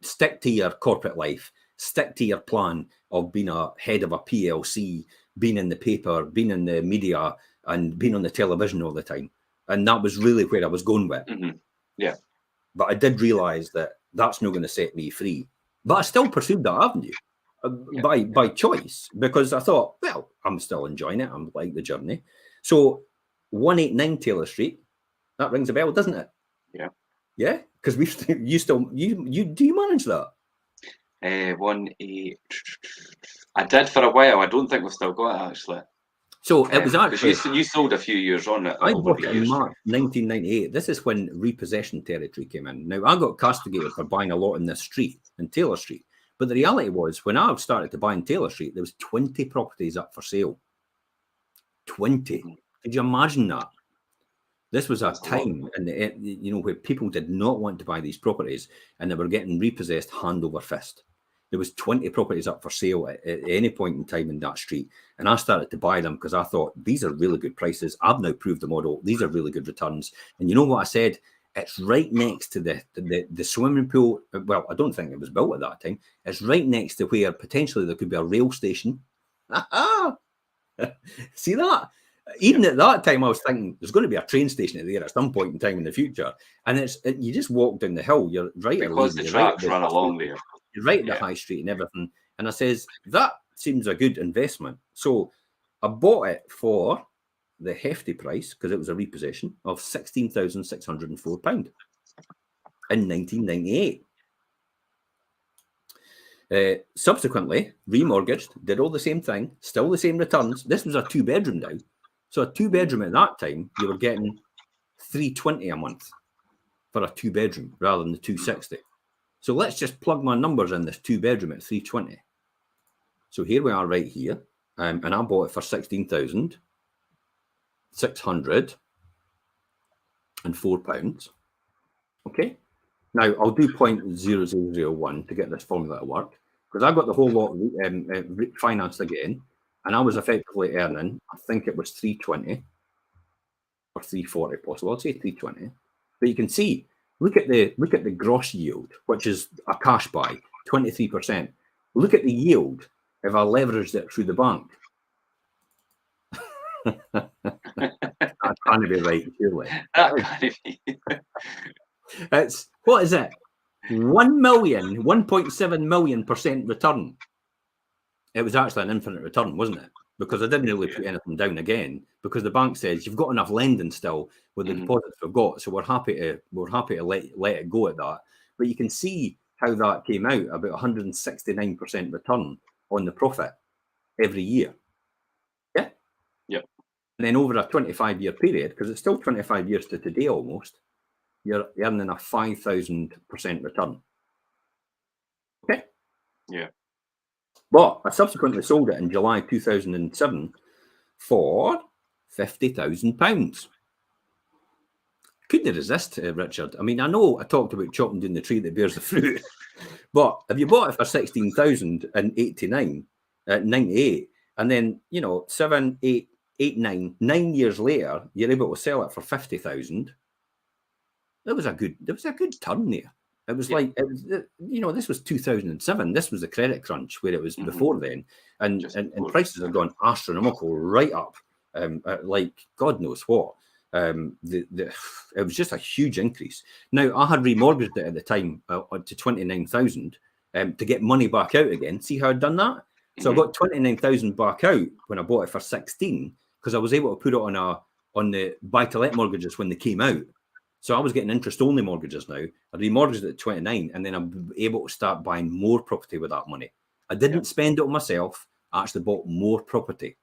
S2: Stick to your corporate life. Stick to your plan of being a head of a PLC, being in the paper, being in the media, and being on the television all the time. And that was really where I was going with.
S1: Mm-hmm. Yeah.
S2: But I did realise that that's not going to set me free. But I still pursued that avenue by choice because I thought, well, I'm still enjoying it. I'm like the journey. So 189 Taylor Street, that rings a bell, doesn't it?
S1: Yeah.
S2: Yeah, because you do you manage that?
S1: 1-8. I did for a while. I don't think we've still got it actually.
S2: So it was actually
S1: you sold a few years on it.
S2: I bought it in March 1998. This is when repossession territory came in. Now I got castigated for buying a lot in this street, in Taylor Street. But the reality was, when I started to buy in Taylor Street, there was 20 properties up for sale. 20. Could you imagine that? This was a time, where people did not want to buy these properties, and they were getting repossessed hand over fist. There was 20 properties up for sale at any point in time in that street. And I started to buy them because I thought, these are really good prices. I've now proved the model. These are really good returns. And you know what I said? It's right next to the swimming pool. Well, I don't think it was built at that time. It's right next to where potentially there could be a rail station. See that? Even at that time, I was thinking there's going to be a train station there at some point in time in the future. And you just walk down the hill. You're right.
S1: Because the tracks run along there.
S2: You're right at the high street and everything. And I says, that seems a good investment. So I bought it for the hefty price, because it was a repossession, of £16,604 in 1998. Subsequently, remortgaged, did all the same thing, still the same returns. This was a 2-bedroom now. So a 2-bedroom at that time, you were getting $320 a month for a 2-bedroom rather than the $260. So let's just plug my numbers in this 2-bedroom at $320. So here we are right here. And I bought it for £16,604. Okay. Now I'll do 0.0001 to get this formula to work, because I got the whole lot financed again, and I was effectively earning, I think it was 320 or 340 possible. I'll say 320. But you can see, look at the gross yield, which is a cash buy, 23%. Look at the yield if I leveraged it through the bank. That can't be right, surely.
S1: That can't be.
S2: It's, what is it? 1.7 million % return. It was actually an infinite return, wasn't it? Because I didn't really put anything down again, because the bank says you've got enough lending still with the deposits we've got, so we're happy to let it go at that. But you can see how that came out, about 169% return on the profit every year. Yeah.
S1: Yep.
S2: And then over a 25-year period, because it's still 25 years to today almost, you're earning a 5,000% return. Okay.
S1: Yeah.
S2: But I subsequently sold it in July 2007 for £50,000. Couldn't resist, Richard. I mean, I know I talked about chopping down the tree that bears the fruit, but if you bought it for 16,000 in 98, and then 7, 8, 9 years later, you're able to sell it for 50,000. There was a good turn there. It was like, this was 2007. This was the credit crunch where it was before then, and prices have gone astronomical right up, like God knows what. It was just a huge increase. Now I had remortgaged it at the time to 29,000 to get money back out again. See how I'd done that? So I got 29,000 back out when I bought it for 16 because I was able to put it on the buy-to-let mortgages when they came out. So I was getting interest-only mortgages now. I remortgaged it at 29, and then I'm able to start buying more property with that money. I didn't spend it on myself. I actually bought more property,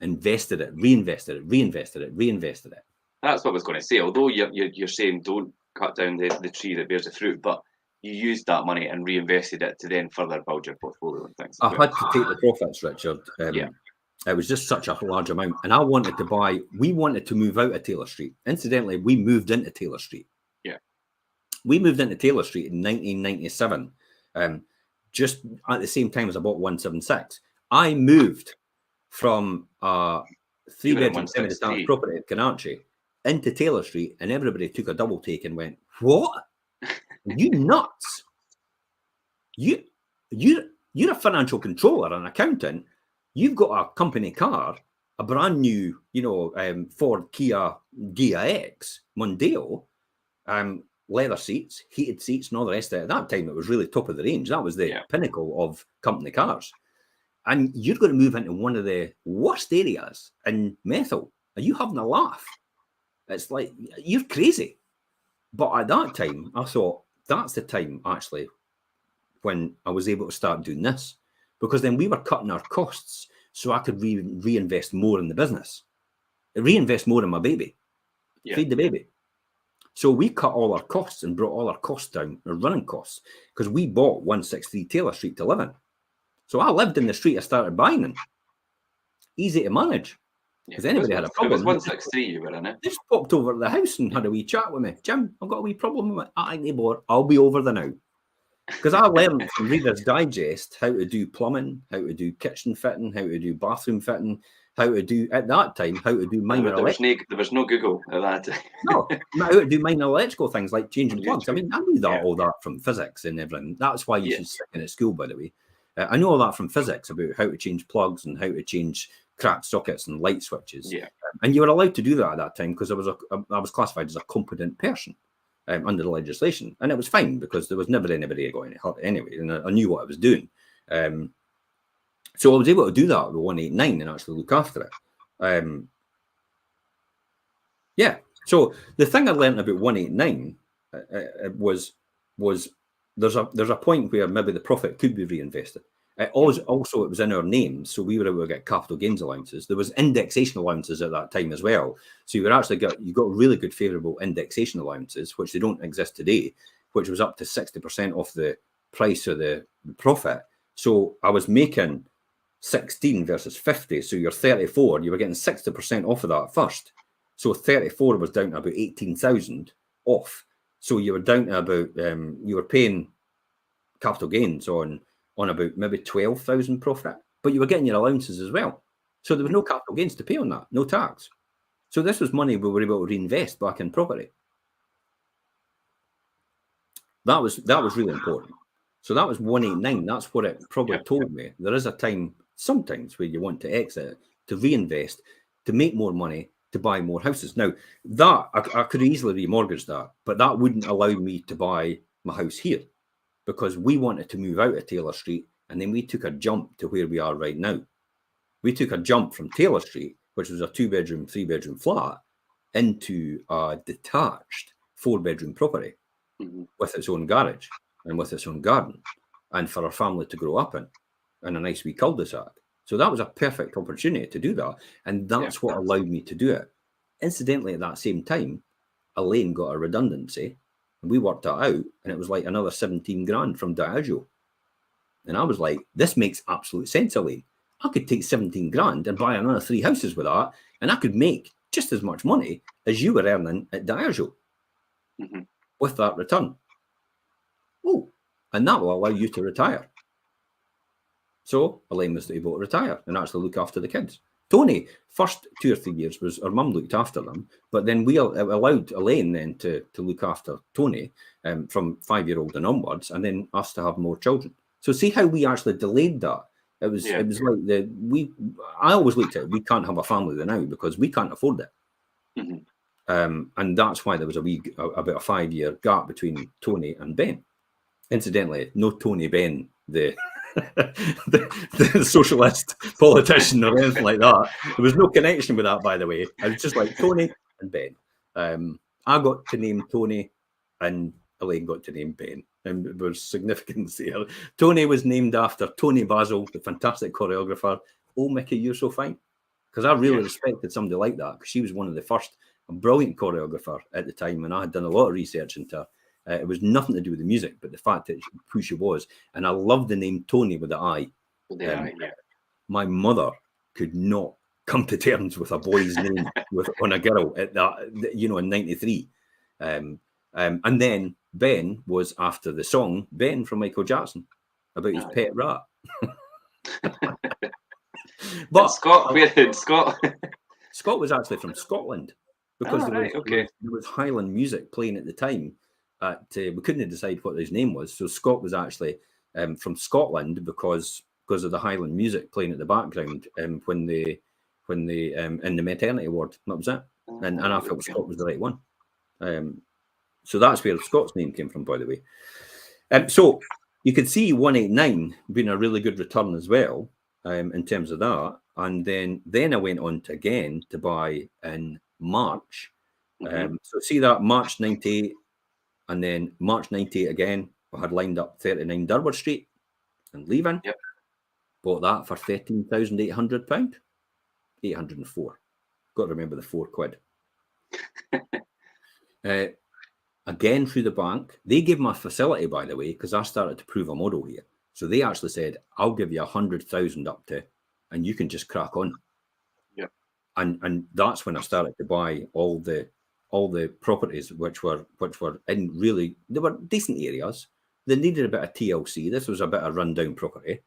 S2: invested it, reinvested it.
S1: That's what I was going to say. Although you're saying don't cut down the tree that bears the fruit, but you used that money and reinvested it to then further build your portfolio and things.
S2: I had to take the profits, Richard. It was just such a large amount. And we wanted to move out of Taylor Street. Incidentally, we moved into Taylor Street.
S1: Yeah.
S2: We moved into Taylor Street in 1997, just at the same time as I bought 176. I moved from a 3-bedroom semi-detached property at Canarchy into Taylor Street, and everybody took a double take and went, "What? You nuts? You're a financial controller, an accountant. You've got a company car, a brand new, Ford Kia X Mondeo, leather seats, heated seats, and all the rest of it. At that time, it was really top of the range. That was the pinnacle of company cars. And you're going to move into one of the worst areas in Methil. Are you having a laugh? It's like, you're crazy." But at that time, I thought, that's the time, actually, when I was able to start doing this. Because then we were cutting our costs so I could reinvest more in the business, reinvest more in my baby, feed the baby. So we cut all our costs and brought all our costs down, our running costs, because we bought 163 Taylor Street to live in. So I lived in the street I started buying in. Easy to manage. If anybody had a problem,
S1: it was 163 you were in it.
S2: Just popped over to the house and had a wee chat with me. "Jim, I've got a wee problem with it." "I ain't neighbour, I'll be over there now." Because I learned from Reader's Digest how to do plumbing, how to do kitchen fitting, how to do bathroom fitting, how to do minor electrical.
S1: There was no Google at that time.
S2: No, how to do minor electrical things like changing plugs. I mean, I knew that all that from physics and everything. That's why you should stick in at school, by the way. I know all that from physics about how to change plugs and how to change cracked sockets and light switches.
S1: Yeah.
S2: And you were allowed to do that at that time because I was classified as a competent person. Under the legislation, and it was fine because there was never anybody going to hurt anyway, and I knew what I was doing. So I was able to do that with 189 and actually look after it. So the thing I learned about 189 was there's a point where maybe the profit could be reinvested. Also, it was in our names, so we were able to get capital gains allowances. There was indexation allowances at that time as well. So you got really good favourable indexation allowances, which they don't exist today, which was up to 60% off the price of the profit. So I was making 16 versus 50, so you're 34. You were getting 60% off of that first. So 34 was down to about 18,000 off. So you were down to about you were paying capital gains on about maybe 12,000 profit, but you were getting your allowances as well. So there was no capital gains to pay on that, no tax. So this was money we were able to reinvest back in property. That was really important. So that was 189. That's what it probably told me. There is a time sometimes where you want to exit, to reinvest, to make more money, to buy more houses. Now, that I could easily remortgage that, but that wouldn't allow me to buy my house here, because we wanted to move out of Taylor Street, and then we took a jump to where we are right now. We took a jump from Taylor Street, which was a 2-bedroom, 3-bedroom flat, into a detached 4-bedroom property with its own garage. and with its own garden, and for our family to grow up in a nice wee cul-de-sac. So that was a perfect opportunity to do that, and that's what allowed me to do it. Incidentally, at that same time, Elaine got a redundancy, and we worked that out, and it was like another 17 grand from Diageo. And I was like, this makes absolute sense, Elaine. I could take 17 grand and buy another 3 houses with that, and I could make just as much money as you were earning at Diageo with that return. Oh, and that will allow you to retire. So Elaine was able to retire and actually look after the kids. Tony, first 2 or 3 years was our mum looked after them, but then we allowed Elaine then to look after Tony from 5-year-old and onwards, and then us to have more children. So see how we actually delayed that. It was like I always looked at it, we can't have a family now because we can't afford it. And that's why there was about a 5-year gap between Tony and Ben. Incidentally, no Tony Benn, the socialist politician or anything like that. There was no connection with that, by the way. I was just like Tony and Ben. I got to name Tony, and Elaine got to name Ben, and there was significance there. Tony was named after Tony Basil, the fantastic choreographer. Oh, Mickey, you're so fine. Because I really respected somebody like that, because she was one of the first, a brilliant choreographer at the time, and I had done a lot of research into her. It was nothing to do with the music, but the fact that who she was. And I loved the name Tony with the I. My mother could not come to terms with a boy's name on a girl at that, in 93. And then Ben was after the song Ben from Michael Jackson about his pet rat. But
S1: Scott, where in Scott?
S2: Scott was actually from Scotland, because there was Highland music playing at the time. We couldn't decide what his name was, so Scott was actually from Scotland because of the Highland music playing at the background when they in the maternity ward. That was it, and I felt Scott was the right one. So that's where Scott's name came from, by the way. So you could see 189 being a really good return as well in terms of that, and then I went on to buy in March. So see that March 98. And then March 98 again, we had lined up 39 Durward Street and leaving.
S1: Yep.
S2: Bought that for £13,800. 804. Got to remember the £4. Again through the bank. They gave me a facility, by the way, because I started to prove a model here. So they actually said, I'll give you 100,000 up to, and you can just crack on.
S1: Yeah.
S2: And that's when I started to buy all the properties which were in really, they were decent areas. They needed a bit of TLC. This was a bit of rundown property,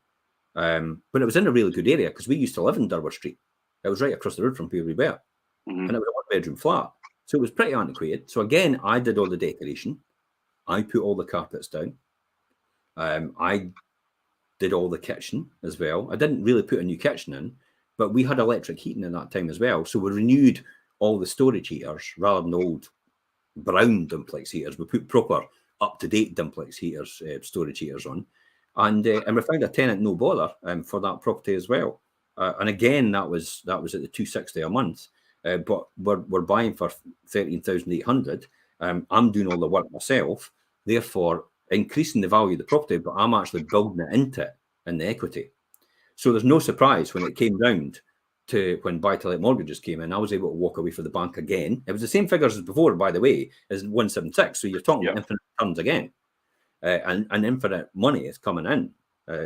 S2: but it was in a really good area because we used to live in Durward Street. It was right across the road from where we were, and it was a 1-bedroom flat, so it was pretty antiquated. So again, I did all the decoration. I put all the carpets down. I did all the kitchen as well. I didn't really put a new kitchen in, but we had electric heating at that time as well. So we renewed all the storage heaters rather than old brown duplex heaters. We put proper up-to-date duplex heaters, storage heaters on, and we found a tenant no bother for that property as well. And again, that was at the 260 a month, but we're buying for 13,800. I'm doing all the work myself, therefore increasing the value of the property, but I'm actually building it into it in the equity. So there's no surprise when it came round to when buy-to-let mortgages came in, I was able to walk away for the bank again. It was the same figures as before, by the way, as 176. So you're talking about infinite returns again, and infinite money is coming in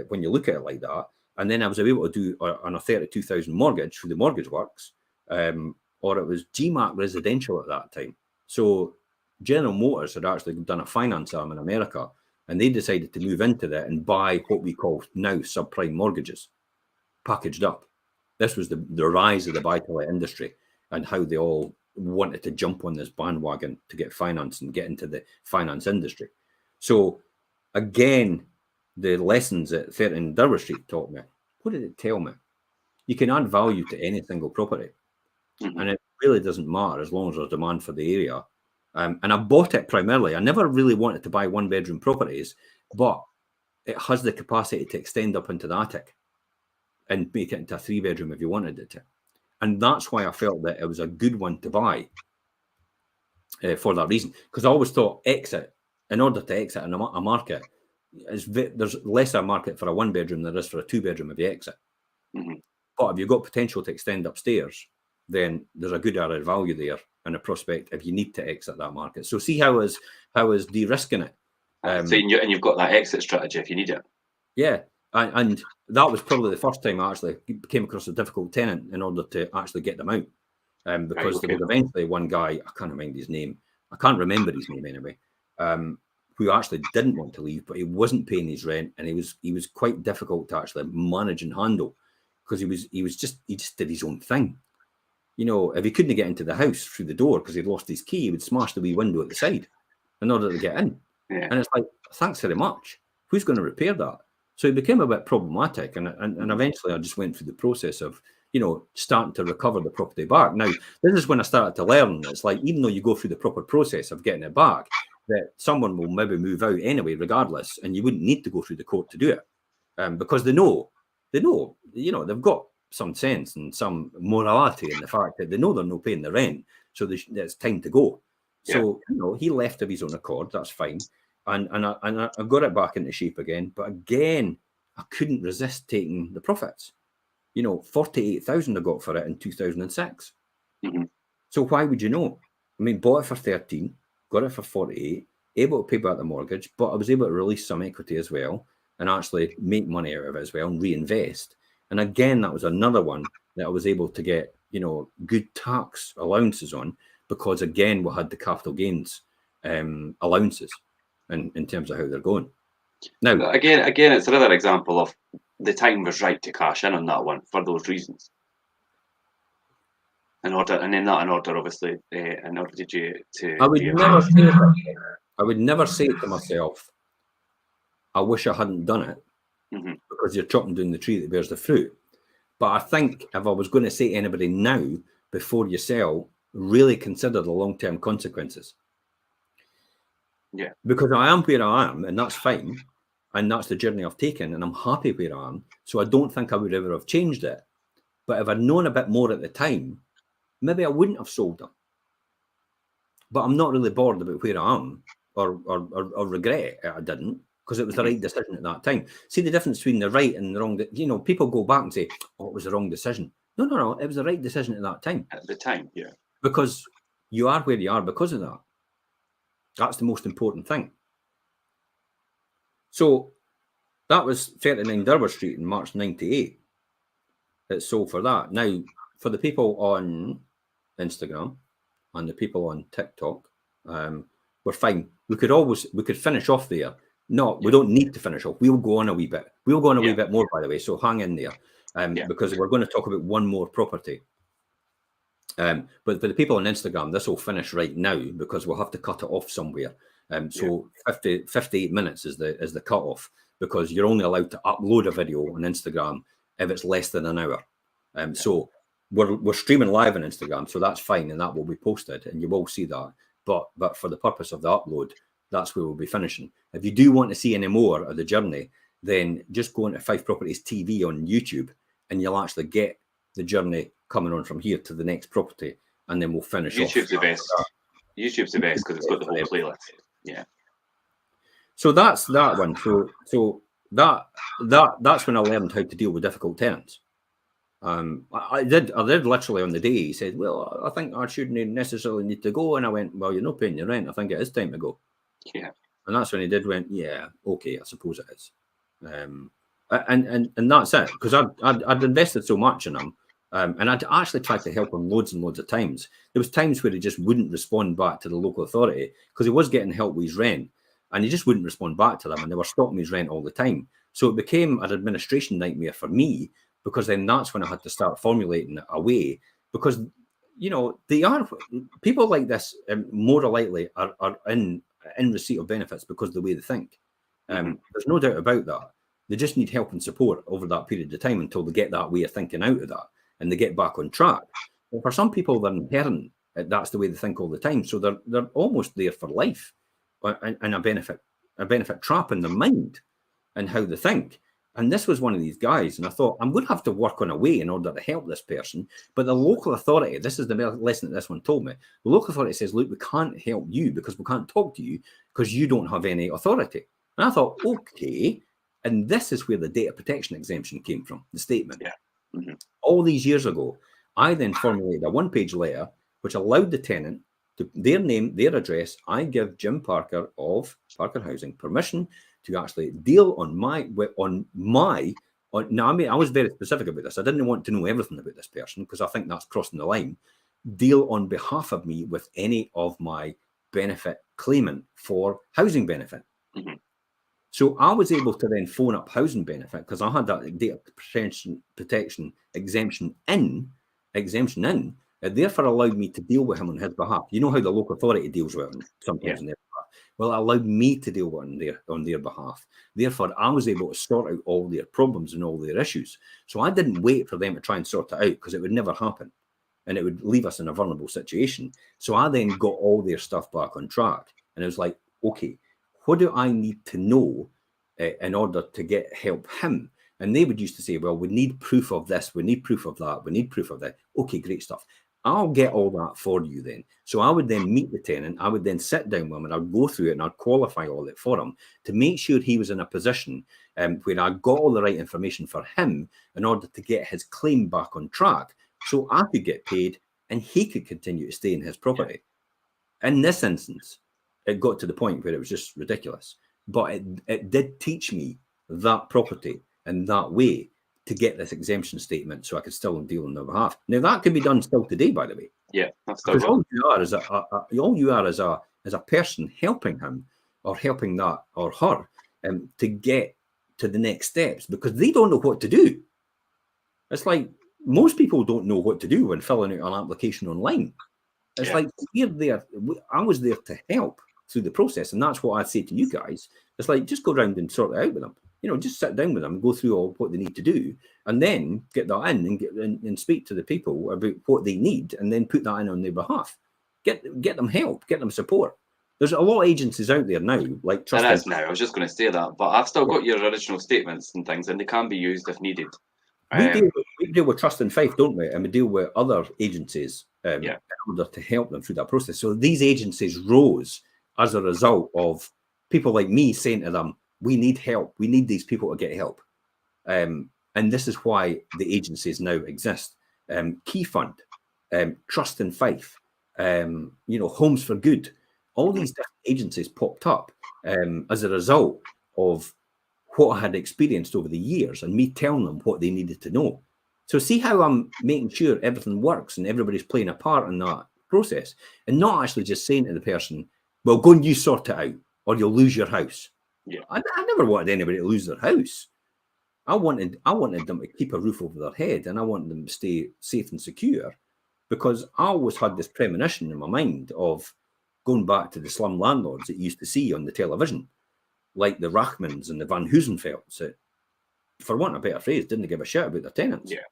S2: when you look at it like that. And then I was able to do on a 32,000 mortgage through the Mortgage Works, or it was GMAC Residential at that time. So General Motors had actually done a finance arm in America, and they decided to move into that and buy what we call now subprime mortgages, packaged up. This was the rise of the buy-to-let industry and how they all wanted to jump on this bandwagon to get finance and get into the finance industry. So again, the lessons that 13 Durward Street taught me, what did it tell me? You can add value to any single property. And it really doesn't matter as long as there's demand for the area. And I bought it primarily. I never really wanted to buy 1-bedroom properties, but it has the capacity to extend up into the attic and make it into a 3-bedroom if you wanted it to. And that's why I felt that it was a good one to buy for that reason. Because I always thought in order to exit in a market, there's less a market for a 1-bedroom than there is for a 2-bedroom if you exit.
S1: Mm-hmm.
S2: But if you've got potential to extend upstairs, then there's a good added value there and a prospect if you need to exit that market. So see how is de-risking it.
S1: So you've got that exit strategy if you need it.
S2: Yeah, and that was probably the first time I actually came across a difficult tenant in order to actually get them out. Because there was eventually one guy, I can't remember his name, anyway, who actually didn't want to leave, but he wasn't paying his rent, and he was quite difficult to actually manage and handle because he just did his own thing. You know, if he couldn't get into the house through the door because he'd lost his key, he would smash the wee window at the side in order to get in.
S1: Yeah.
S2: And it's like, thanks very much. Who's going to repair that? So it became a bit problematic, and eventually I just went through the process of, you know, starting to recover the property back. Now, this is when I started to learn. It's like, even though you go through the proper process of getting it back, that someone will maybe move out anyway, regardless, and you wouldn't need to go through the court to do it, because they know, you know, they've got some sense and some morality in the fact that they know they're not paying the rent, so it's time to go. Yeah. So, you know, he left of his own accord. That's fine. And I got it back into shape again. But again, I couldn't resist taking the profits. You know, 48,000 I got for it in 2006.
S1: Mm-hmm.
S2: So why would you know? I mean, bought it for 13, got it for 48, able to pay back the mortgage, but I was able to release some equity as well and actually make money out of it as well and reinvest. And again, that was another one that I was able to get, you know, good tax allowances on, because again, we had the capital gains allowances in terms of how they're going. Now,
S1: again, it's another example of the time was right to cash in on that one for those reasons. In order, obviously, in order to
S2: I would never say to myself, I wish I hadn't done it,
S1: mm-hmm.
S2: because you're chopping down the tree that bears the fruit. But I think if I was going to say to anybody now, before you sell, really consider the long-term consequences.
S1: Yeah.
S2: Because I am where I am, and that's fine. And that's the journey I've taken, and I'm happy where I am. So I don't think I would ever have changed it. But if I'd known a bit more at the time, maybe I wouldn't have sold them. But I'm not really bored about where I am or regret it I didn't, because it was the right decision at that time. See the difference between the right and the wrong. You know, people go back and say, oh, it was the wrong decision. No, it was the right decision at that time.
S1: At the time, yeah.
S2: Because you are where you are because of that. That's the most important thing. So that was 39 Durbar Street in March 98. It sold for that. Now, for the people on Instagram and the people on TikTok, we're fine. We could finish off there. No, we don't need to finish off. We'll go on a wee bit. We'll go on a wee bit more, by the way. So hang in there, because we're going to talk about one more property. But for the people on Instagram, this will finish right now because we'll have to cut it off somewhere. So 58 minutes is the cut off, because you're only allowed to upload a video on Instagram if it's less than an hour. So we're streaming live on Instagram, so that's fine, and that will be posted, and you will see that. But for the purpose of the upload, that's where we'll be finishing. If you do want to see any more of the journey, then just go into 5 Properties TV on YouTube, and you'll actually get the journey coming on from here to the next property, and then we'll finish
S1: YouTube's
S2: off.
S1: The best. YouTube's the best because it's got the whole playlist. Yeah.
S2: So that's that one. So that's when I learned how to deal with difficult tenants. I did literally on the day. He said, "Well, I think I shouldn't necessarily need to go," and I went, "Well, you're not paying your rent. I think it is time to go."
S1: Yeah.
S2: And that's when he went, "Yeah, okay, I suppose it is." And that's it, because I'd invested so much in him, and I'd actually tried to help him loads and loads of times. There was times where he just wouldn't respond back to the local authority because he was getting help with his rent, and he just wouldn't respond back to them, and they were stopping his rent all the time. So it became an administration nightmare for me, because then that's when I had to start formulating a way, because, you know, they are people like this more likely are in receipt of benefits because of the way they think. There's no doubt about that. They just need help and support over that period of time until they get that way of thinking out of that and they get back on track. But for some people, they're inherent. That's the way they think all the time. So they're almost there for life, and a benefit trap in their mind and how they think. And this was one of these guys, and I thought, I'm going to have to work on a way in order to help this person. But the local authority, this is the lesson that this one told me. The local authority says, look, we can't help you because we can't talk to you because you don't have any authority. And I thought, okay, and this is where the data protection exemption came from, the statement.
S1: Yeah. Mm-hmm.
S2: All these years ago, I then formulated a one-page letter which allowed the tenant to their name, their address. I give Jim Parker of Parker Housing permission to actually deal on my. Now, I mean, I was very specific about this. I didn't want to know everything about this person because I think that's crossing the line. Deal on behalf of me with any of my benefit claimant for housing benefit.
S1: Mm-hmm.
S2: So I was able to then phone up housing benefit because I had that data protection exemption in. It therefore allowed me to deal with him on his behalf. You know how the local authority deals with him sometimes on their behalf. Well, it allowed me to deal with him on their behalf. Therefore, I was able to sort out all their problems and all their issues. So I didn't wait for them to try and sort it out because it would never happen. And it would leave us in a vulnerable situation. So I then got all their stuff back on track. And it was like, okay, what do I need to know in order to help him? And they would used to say, well, we need proof of this, we need proof of that, we need proof of that. Okay, great stuff. I'll get all that for you then. So I would then meet the tenant, I would then sit down with him and I'd go through it and I'd qualify all it for him to make sure he was in a position where I got all the right information for him in order to get his claim back on track so I could get paid and he could continue to stay in his property. In this instance, it got to the point where it was just ridiculous. But it did teach me that property in that way to get this exemption statement so I could still deal on their behalf. Now, that can be done still today, by the way.
S1: Yeah, that's
S2: because all you are is a person helping him or helping that or her to get to the next steps because they don't know what to do. It's like most people don't know what to do when filling out an application online. It's like we're there. I was there to help through the process, and that's what I'd say to you guys. It's like just go around and sort it out with them. You know, just sit down with them and go through all what they need to do, and then get that in and speak to the people about what they need, and then put that in on their behalf. Get them help, get them support. There's a lot of agencies out there now, like Trust.
S1: There is now. I was just going to say that, but I've still got your original statements and things, and they can be used if needed.
S2: We deal with Trust and Fife, don't we? And we deal with other agencies in order to help them through that process. So these agencies rose as a result of people like me saying to them, we need help. We need these people to get help. And this is why the agencies now exist. Key Fund, Trust and Fife, Homes for Good. All these different agencies popped up as a result of what I had experienced over the years and me telling them what they needed to know. So see how I'm making sure everything works and everybody's playing a part in that process and not actually just saying to the person, well, go and you sort it out or you'll lose your house.
S1: Yeah.
S2: I never wanted anybody to lose their house. I wanted them to keep a roof over their head and I wanted them to stay safe and secure because I always had this premonition in my mind of going back to the slum landlords that you used to see on the television, like the Rachmans and the Van Hoosenfelds that, for want of a better phrase, didn't give a shit about their tenants.
S1: Yeah.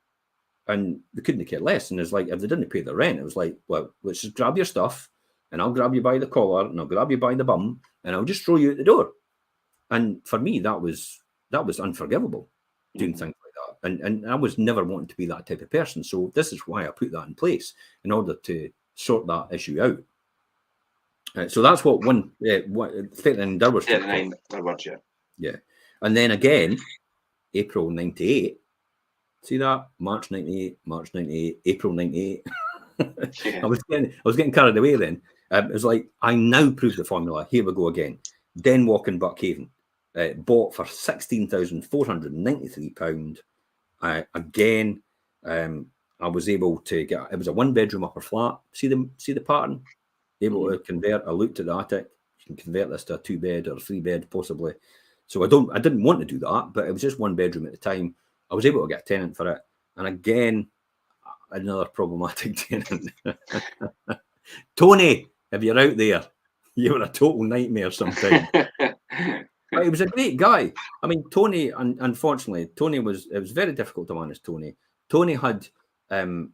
S2: And they couldn't care less. And it's like, if they didn't pay the rent, it was like, well, let's just grab your stuff and I'll grab you by the collar and I'll grab you by the bum and I'll just throw you out the door. And for me, that was unforgivable, doing things like that. And I was never wanting to be that type of person. So this is why I put that in place in order to sort that issue out. So that's what 39 Durward.
S1: 39 Durward, yeah.
S2: Yeah. And then again, April 98. See that? March 98, April 98.
S1: Yeah.
S2: I was getting carried away then. It was like, I now prove the formula. Here we go again. Denwalk in Buckhaven. Bought for £16,493. Again, I was able to get. It was a 1-bedroom upper flat. See the pattern. Able to convert. I looked at the attic. You can convert this to a 2-bed or a 3-bed possibly. So I didn't want to do that, but it was just 1 bedroom at the time. I was able to get a tenant for it, and again, another problematic tenant. Tony, if you're out there, you were a total nightmare sometimes. But he was a great guy. I mean, Tony, unfortunately, it was very difficult to manage Tony. Tony had an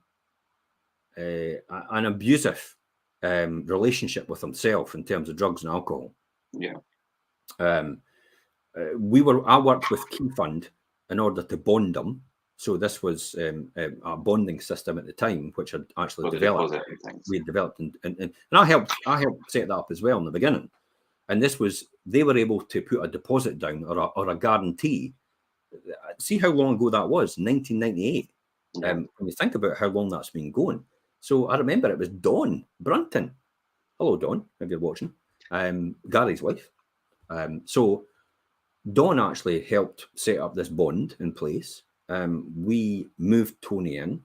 S2: abusive relationship with himself in terms of drugs and alcohol.
S1: Yeah.
S2: I worked with Key Fund in order to bond them. So this was a bonding system at the time, which had actually developed. We had developed, and I helped set that up as well in the beginning. And they were able to put a deposit down or a guarantee. See how long ago that was, 1998.
S1: Yeah.
S2: When you think about how long that's been going. So I remember it was Dawn Brunton. Hello, Dawn, if you're watching. Gary's wife. So Dawn actually helped set up this bond in place. We moved Tony in.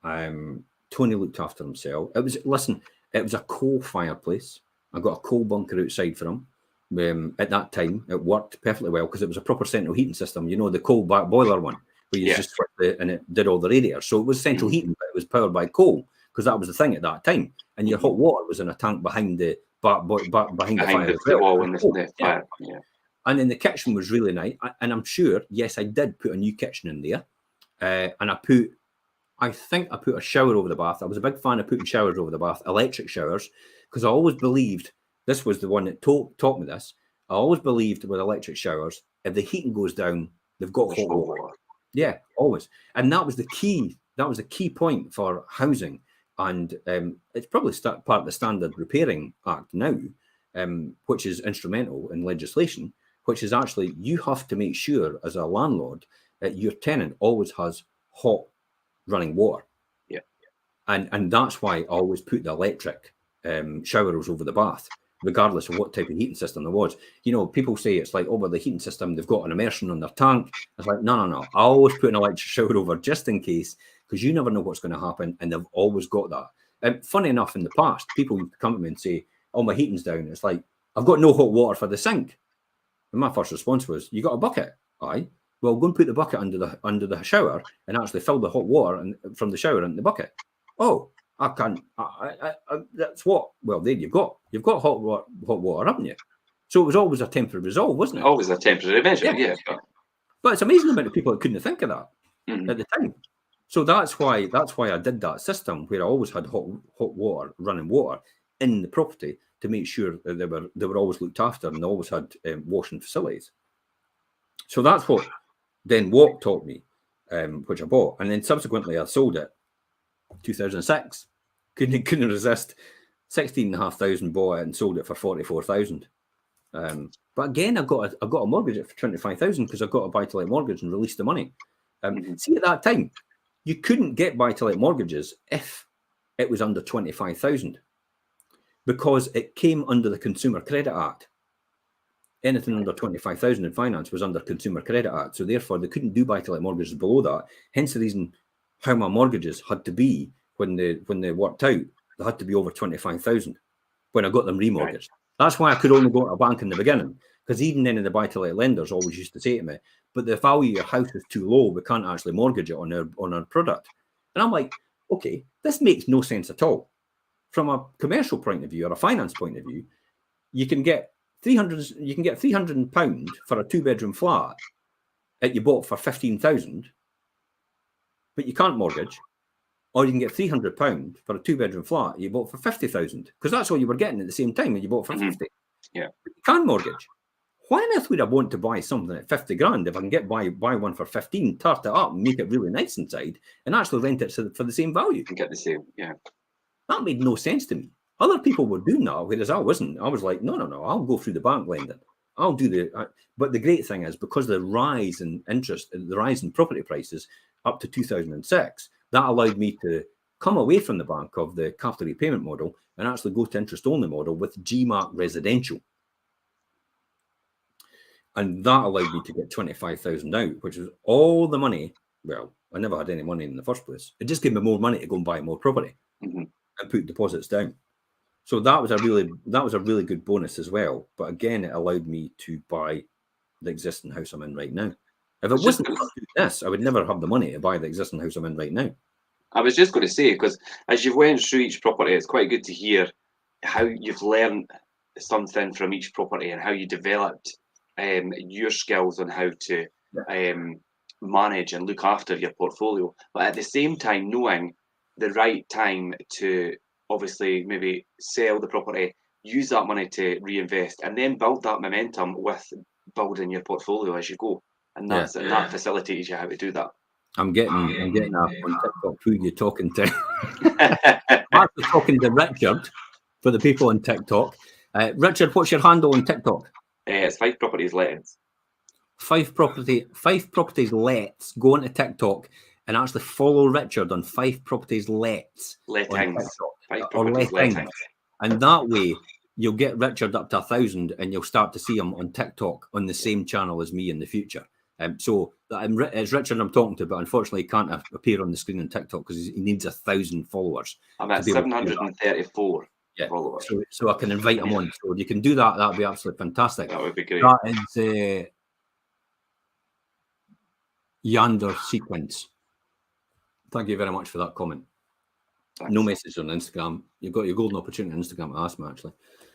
S2: Tony looked after himself. It was a coal fireplace. I got a coal bunker outside for him. At that time, it worked perfectly well because it was a proper central heating system. You know, the coal back boiler one, where you just flipped it and it did all the radiators. So it was central heating, but it was powered by coal because that was the thing at that time. And your hot water was in a tank behind the fire.
S1: The wall and the fire. Yeah.
S2: And then the kitchen was really nice. And I'm sure, yes, I did put a new kitchen in there. And I think I put a shower over the bath. I was a big fan of putting showers over the bath, electric showers, because I always believed, this was the one that taught me this, I always believed with electric showers, if the heating goes down, they've got hot water. Yeah, always. And that was the key. That was the key point for housing. And it's probably part of the Standard Repairing Act now, which is instrumental in legislation, which is actually, you have to make sure as a landlord that your tenant always has hot running water.
S1: Yeah.
S2: And that's why I always put the electric showers over the bath, regardless of what type of heating system there was. You know, people say it's like, oh, but the heating system, they've got an immersion on their tank. It's like, no. I always put an electric shower over just in case, because you never know what's going to happen, and they've always got that. And funny enough, in the past, people would come to me and say, oh, my heating's down. It's like, I've got no hot water for the sink. And my first response was, you got a bucket? Aye. Well, go and put the bucket under the shower and actually fill the hot water from the shower into the bucket. Oh, I can't. That's what. Well, there you've got hot water, haven't you? So it was always a temporary resolve, wasn't it?
S1: Always a temporary measure, yeah.
S2: But it's amazing the amount of people that couldn't think of that at the time. So that's why I did that system where I always had hot water, running water in the property to make sure that they were always looked after and they always had washing facilities. So that's what then Walk taught me, which I bought, and then subsequently I sold it. 2006, couldn't resist. 16,500 bought it and sold it for 44,000. But again, I got a mortgage for 25,000 because I got a buy-to-let mortgage and released the money. See, at that time, you couldn't get buy-to-let mortgages if it was under 25,000 because it came under the Consumer Credit Act. Anything under 25,000 in finance was under Consumer Credit Act. So therefore, they couldn't do buy-to-let mortgages below that. Hence the reason how my mortgages had to be when they worked out. They had to be over 25,000 when I got them remortgaged. Right. That's why I could only go to a bank in the beginning, because even then the buy-to-let lenders always used to say to me, but the value of your house is too low. We can't actually mortgage it on our product. And I'm like, okay, this makes no sense at all. From a commercial point of view or a finance point of view, you can get £300 for a 2-bedroom flat that you bought for 15,000, but you can't mortgage, or you can get £300 for a 2-bedroom flat you bought for 50,000, because that's all you were getting at the same time when you bought for 50.
S1: Yeah,
S2: but you can't mortgage. Why on earth would I want to buy something at 50 grand if I can buy one for 15, tart it up, and make it really nice inside, and actually rent it for the same value? You
S1: can get the same, yeah.
S2: That made no sense to me. Other people were doing that, whereas I wasn't. I was like, no, I'll go through the bank lending. I'll do but the great thing is, because the rise in interest, the rise in property prices up to 2006, that allowed me to come away from the bank of the capital repayment model and actually go to interest-only model with GMARC residential. And that allowed me to get 25,000 out, which was all the money. Well, I never had any money in the first place. It just gave me more money to go and buy more property and put deposits down. So that was a really good bonus as well. But again, it allowed me to buy the existing house I'm in right now. If it wasn't for this, I would never have the money to buy the existing house I'm in right now.
S1: I was just going to say, because as you've went through each property, it's quite good to hear how you've learned something from each property and how you developed your skills on how to manage and look after your portfolio. But at the same time, knowing the right time to obviously maybe sell the property, use that money to reinvest, and then build that momentum with building your portfolio as you go. And that facilitates you how to do that.
S2: I'm getting that on TikTok. Who you're talking to? I'm talking to Richard for the people on TikTok. Richard, what's your handle on TikTok?
S1: It's 5 Properties Lettings.
S2: 5 Properties Let's. Go onto TikTok and actually follow Richard on 5 Properties Let's.
S1: Lettings. 5
S2: Or
S1: Properties Lettings.
S2: And that way, you'll get Richard up to 1,000 and you'll start to see him on TikTok on the same channel as me in the future. So it's Richard I'm talking to, but unfortunately he can't appear on the screen on TikTok because he needs 1,000 followers.
S1: I'm at 734 followers.
S2: So I can invite him on. So you can do that. That would be absolutely fantastic.
S1: That would be great.
S2: That is Yander Sequence. Thank you very much for that comment. Thanks. No message on Instagram. You've got your golden opportunity on Instagram to ask me, actually,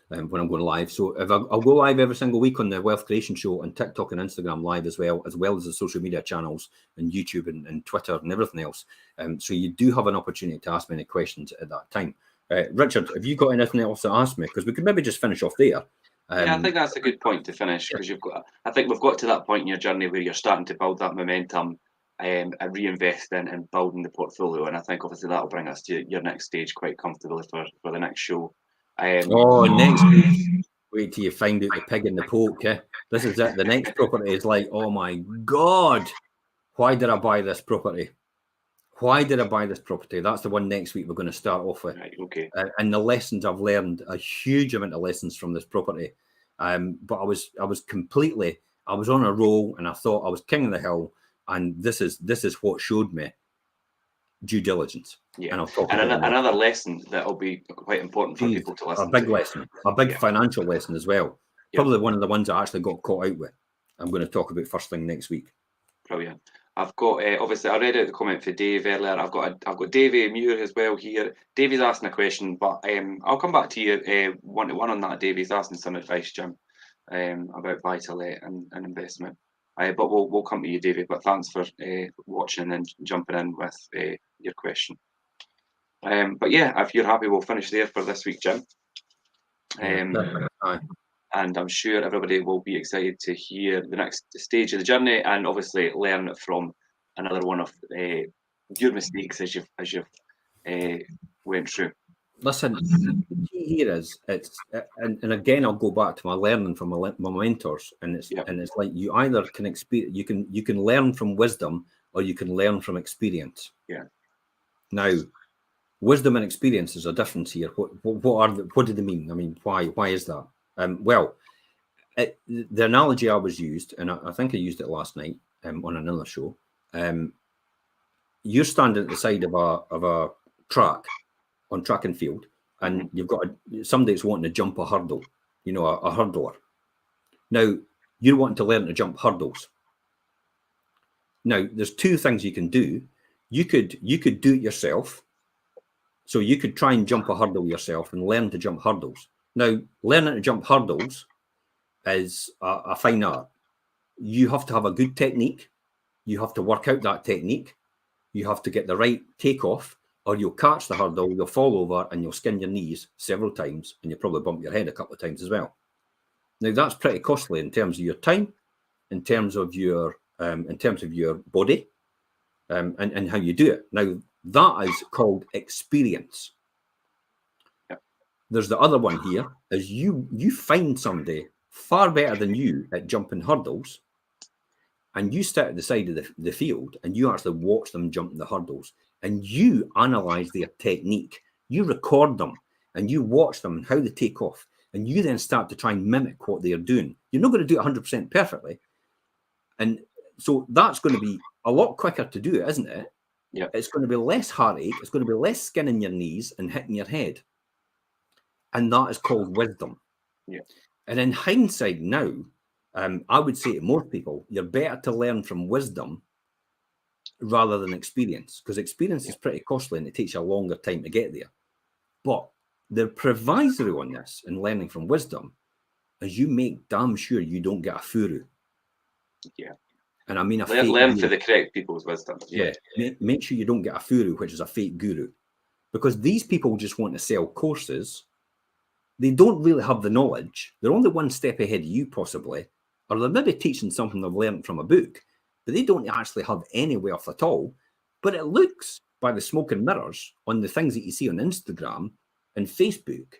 S2: when I'm going live. So if I'll go live every single week on the Wealth Creation Show on TikTok and Instagram live as well as the social media channels and YouTube and Twitter and everything else. So you do have an opportunity to ask me any questions at that time. Richard, have you got anything else to ask me? Because we could maybe just finish off there.
S1: Yeah, I think that's a good point to finish because I think we've got to that point in your journey where you're starting to build that momentum and reinvest in building the portfolio. And I think obviously that'll bring us to your next stage quite comfortably for the next show.
S2: Next week. Wait till you find out the pig in the poke. This is it. The next property is like, oh my God, why did I buy this property? Why did I buy this property? That's the one next week we're going to start off with.
S1: Right, okay.
S2: And the lessons I've learned, a huge amount of lessons from this property. But I was on a roll and I thought I was king of the hill. And this is what showed me due diligence.
S1: Yeah. And I'll talk about another lesson that will be quite important for people to listen to.
S2: A big lesson, a big financial lesson as well. Yep. Probably one of the ones I actually got caught out with. I'm going to talk about first thing next week.
S1: Brilliant. I've got obviously I read out the comment for Dave earlier. I've got Davey Muir as well here. Davey's asking a question, but I'll come back to you one to one on that. Davey's asking some advice, Jim, about buy-to-let and investment. But we'll come to you, Davey. But thanks for watching and jumping in with your question. But yeah, if you're happy, we'll finish there for this week, Jim. And I'm sure everybody will be excited to hear the next stage of the journey and obviously learn from another one of your mistakes as you've went through.
S2: Listen, the key here is and again I'll go back to my learning from my mentors, and it's like you either can experience, you can learn from wisdom or you can learn from experience.
S1: Yeah.
S2: Now, wisdom and experience is a difference here. What do they mean? I mean, why is that? Well, the analogy I was used, and I think I used it last night on another show. You're standing at the side of a track on track and field, and you've got somebody that's wanting to jump a hurdle, a hurdler. Now, you're wanting to learn to jump hurdles. Now, there's two things you can do. You could do it yourself. So you could try and jump a hurdle yourself and learn to jump hurdles. Now, learning to jump hurdles is a fine art. You have to have a good technique. You have to work out that technique. You have to get the right takeoff, or you'll catch the hurdle, you'll fall over, and you'll skin your knees several times, and you'll probably bump your head a couple of times as well. Now, that's pretty costly in terms of your time, in terms of your body, and how you do it. Now, that is called experience.
S1: Yep.
S2: There's the other one here, is you find somebody far better than you at jumping hurdles, and you sit at the side of the field and you actually watch them jump the hurdles, and you analyze their technique. You record them and you watch them and how they take off, and you then start to try and mimic what they're doing. You're not going to do it 100% perfectly. And so that's going to be a lot quicker to do it, isn't it?
S1: Yeah.
S2: It's going to be less heartache. It's going to be less skin in your knees and hitting your head. And that is called wisdom.
S1: Yeah.
S2: And in hindsight now, I would say to most people, you're better to learn from wisdom rather than experience, because experience is pretty costly and it takes you a longer time to get there. But the proviso on this and learning from wisdom is you make damn sure you don't get a furu.
S1: Yeah.
S2: And I mean
S1: learn for the correct people's wisdom.
S2: Yeah. Make sure you don't get a furu, which is a fake guru. Because these people just want to sell courses. They don't really have the knowledge. They're only one step ahead of you, possibly. Or they're maybe teaching something they've learned from a book, but they don't actually have any wealth at all. But it looks, by the smoke and mirrors, on the things that you see on Instagram and Facebook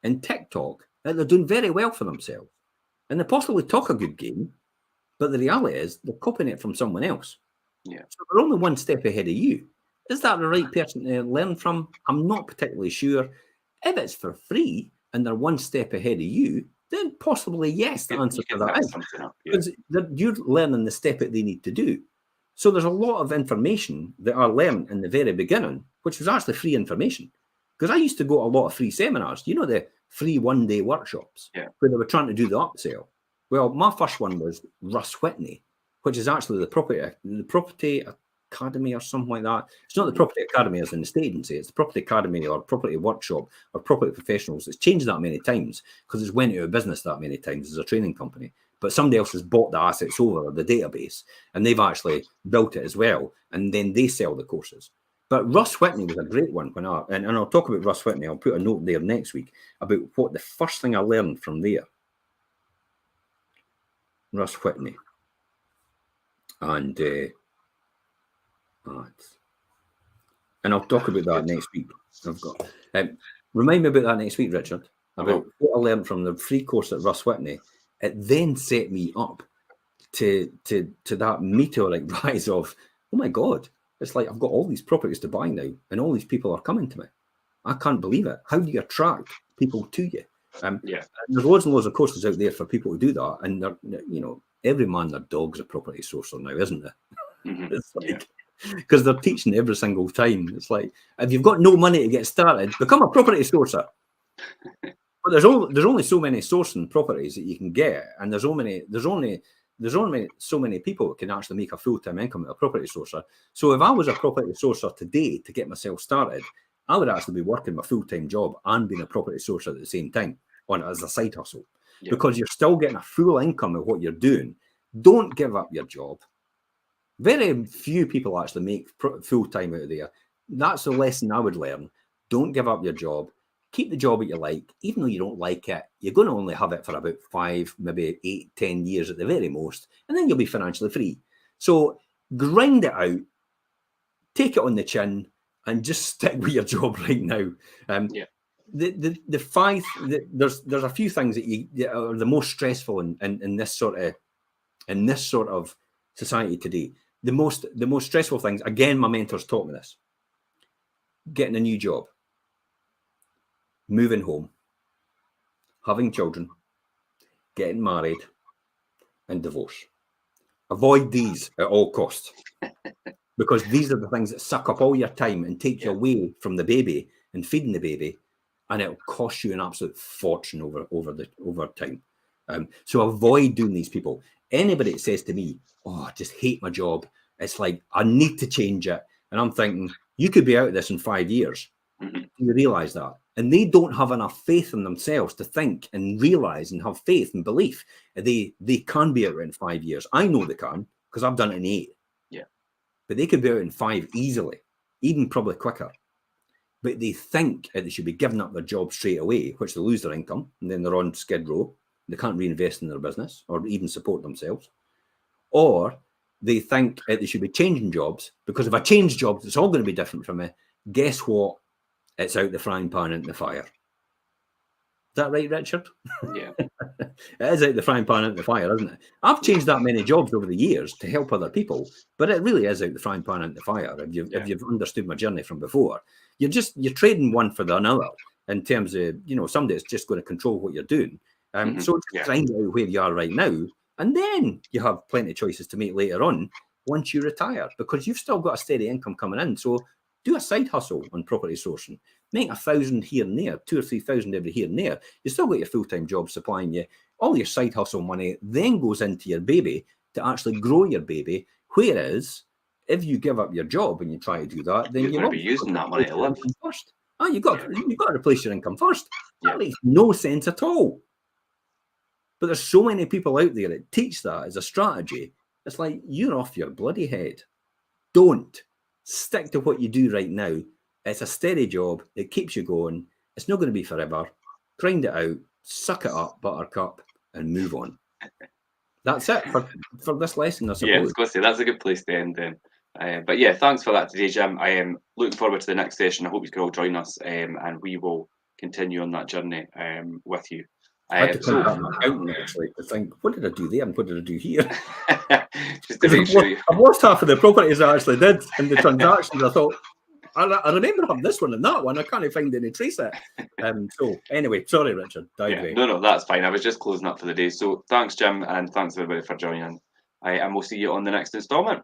S2: and TikTok, that they're doing very well for themselves. And they possibly talk a good game, but the reality is they're copying it from someone else.
S1: Yeah.
S2: So they're only one step ahead of you. Is that the right person to learn from? I'm not particularly sure. If it's for free and they're one step ahead of you, then possibly yes, the answer to that is. Because you're learning the step that they need to do. So there's a lot of information that I learned in the very beginning, which was actually free information. Because I used to go to a lot of free seminars, you know, the free one-day workshops, where they were trying to do the upsell. Well, my first one was Russ Whitney, which is actually the property academy or something like that. It's not the property academy as in the state agency, it's the property academy or property workshop or property professionals. It's changed that many times because it's went out of business that many times as a training company. But somebody else has bought the assets over the database and they've actually built it as well. And then they sell the courses. But Russ Whitney was a great one and I'll talk about Russ Whitney. I'll put a note there next week about what the first thing I learned from there. Russ Whitney. And I'll talk about that next week. I've got remind me about that next week, Richard, about what I learned from the free course at Russ Whitney. It then set me up to that meteoric rise of, oh my God, it's like I've got all these properties to buy now and all these people are coming to me. I can't believe it. How do you attract people to you? There's loads and loads of courses out there for people to do that. And, you know, every man, their dog's a property sourcer now, isn't there? It's like, because they're teaching every single time. It's like, if you've got no money to get started, become a property sourcer. But there's only so many sourcing properties that you can get, and there's only so many people that can actually make a full-time income as a property sourcer. So if I was a property sourcer today to get myself started, I would actually be working my full-time job and being a property sourcer at the same time on as a side hustle, because you're still getting a full income of what you're doing. Don't give up your job. Very few people actually make full-time out of there. That's the lesson I would learn. Don't give up your job. Keep the job that you like. Even though you don't like it, you're going to only have it for about 5, maybe 8, 10 years at the very most, and then you'll be financially free. So grind it out, take it on the chin, and just stick with your job right now. There's a few things that are the most stressful in this sort of society today. The most stressful things, again, my mentors taught me this: getting a new job, moving home, having children, getting married, and divorce. Avoid these at all costs, because these are the things that suck up all your time and take you away from the baby and feeding the baby, and it'll cost you an absolute fortune over time. So avoid doing these people. Anybody that says to me, "Oh, I just hate my job," it's like, I need to change it. And I'm thinking, you could be out of this in 5 years. You realize that? And they don't have enough faith in themselves to think and realize and have faith and belief they can be out in 5 years. I know they can, because I've done it in 8. But they could be out in 5 easily, even probably quicker. But they think that they should be giving up their job straight away, which they lose their income, and then they're on skid row. They can't reinvest in their business or even support themselves. Or they think that they should be changing jobs, because if I change jobs, it's all going to be different from me. Guess what? It's out the frying pan into the fire. Is that right, Richard?
S1: Yeah.
S2: It is out the frying pan into the fire, isn't it? I've changed that many jobs over the years to help other people, but it really is out the frying pan into the fire. If you've understood my journey from before, you're trading one for the another in terms of, you know, somebody that's just going to control what you're doing. So just find out where you are right now, and then you have plenty of choices to make later on once you retire, because you've still got a steady income coming in. So do a side hustle on property sourcing. Make 1,000 here and there, 2,000 or 3,000 every here and there. You still got your full-time job supplying you. All your side hustle money then goes into your baby to actually grow your baby. Whereas if you give up your job and you try to do that, then
S1: you're going to be using that money to live
S2: first. You've got to replace your income first. That makes no sense at all. But there's so many people out there that teach that as a strategy. It's like, you're off your bloody head. Don't. Stick to what you do right now. It's a steady job. It keeps you going. It's not going to be forever. Grind it out, suck it up, buttercup, and move on. That's it for this lesson, I suppose.
S1: Yeah, I was going to say, that's a good place to end then. But yeah, thanks for that today, Jim. I am looking forward to the next session. I hope you can all join us, and we will continue on that journey with you.
S2: I had to contact my accountant actually to think, what did I do there and what did I do here?
S1: Just to make sure
S2: I've lost half of the properties I actually did in the transactions. I thought, I remember having this one and that one. I can't find any trace of it. So anyway, sorry, Richard.
S1: No, that's fine. I was just closing up for the day. So thanks, Jim, and thanks everybody for joining. And we'll see you on the next instalment.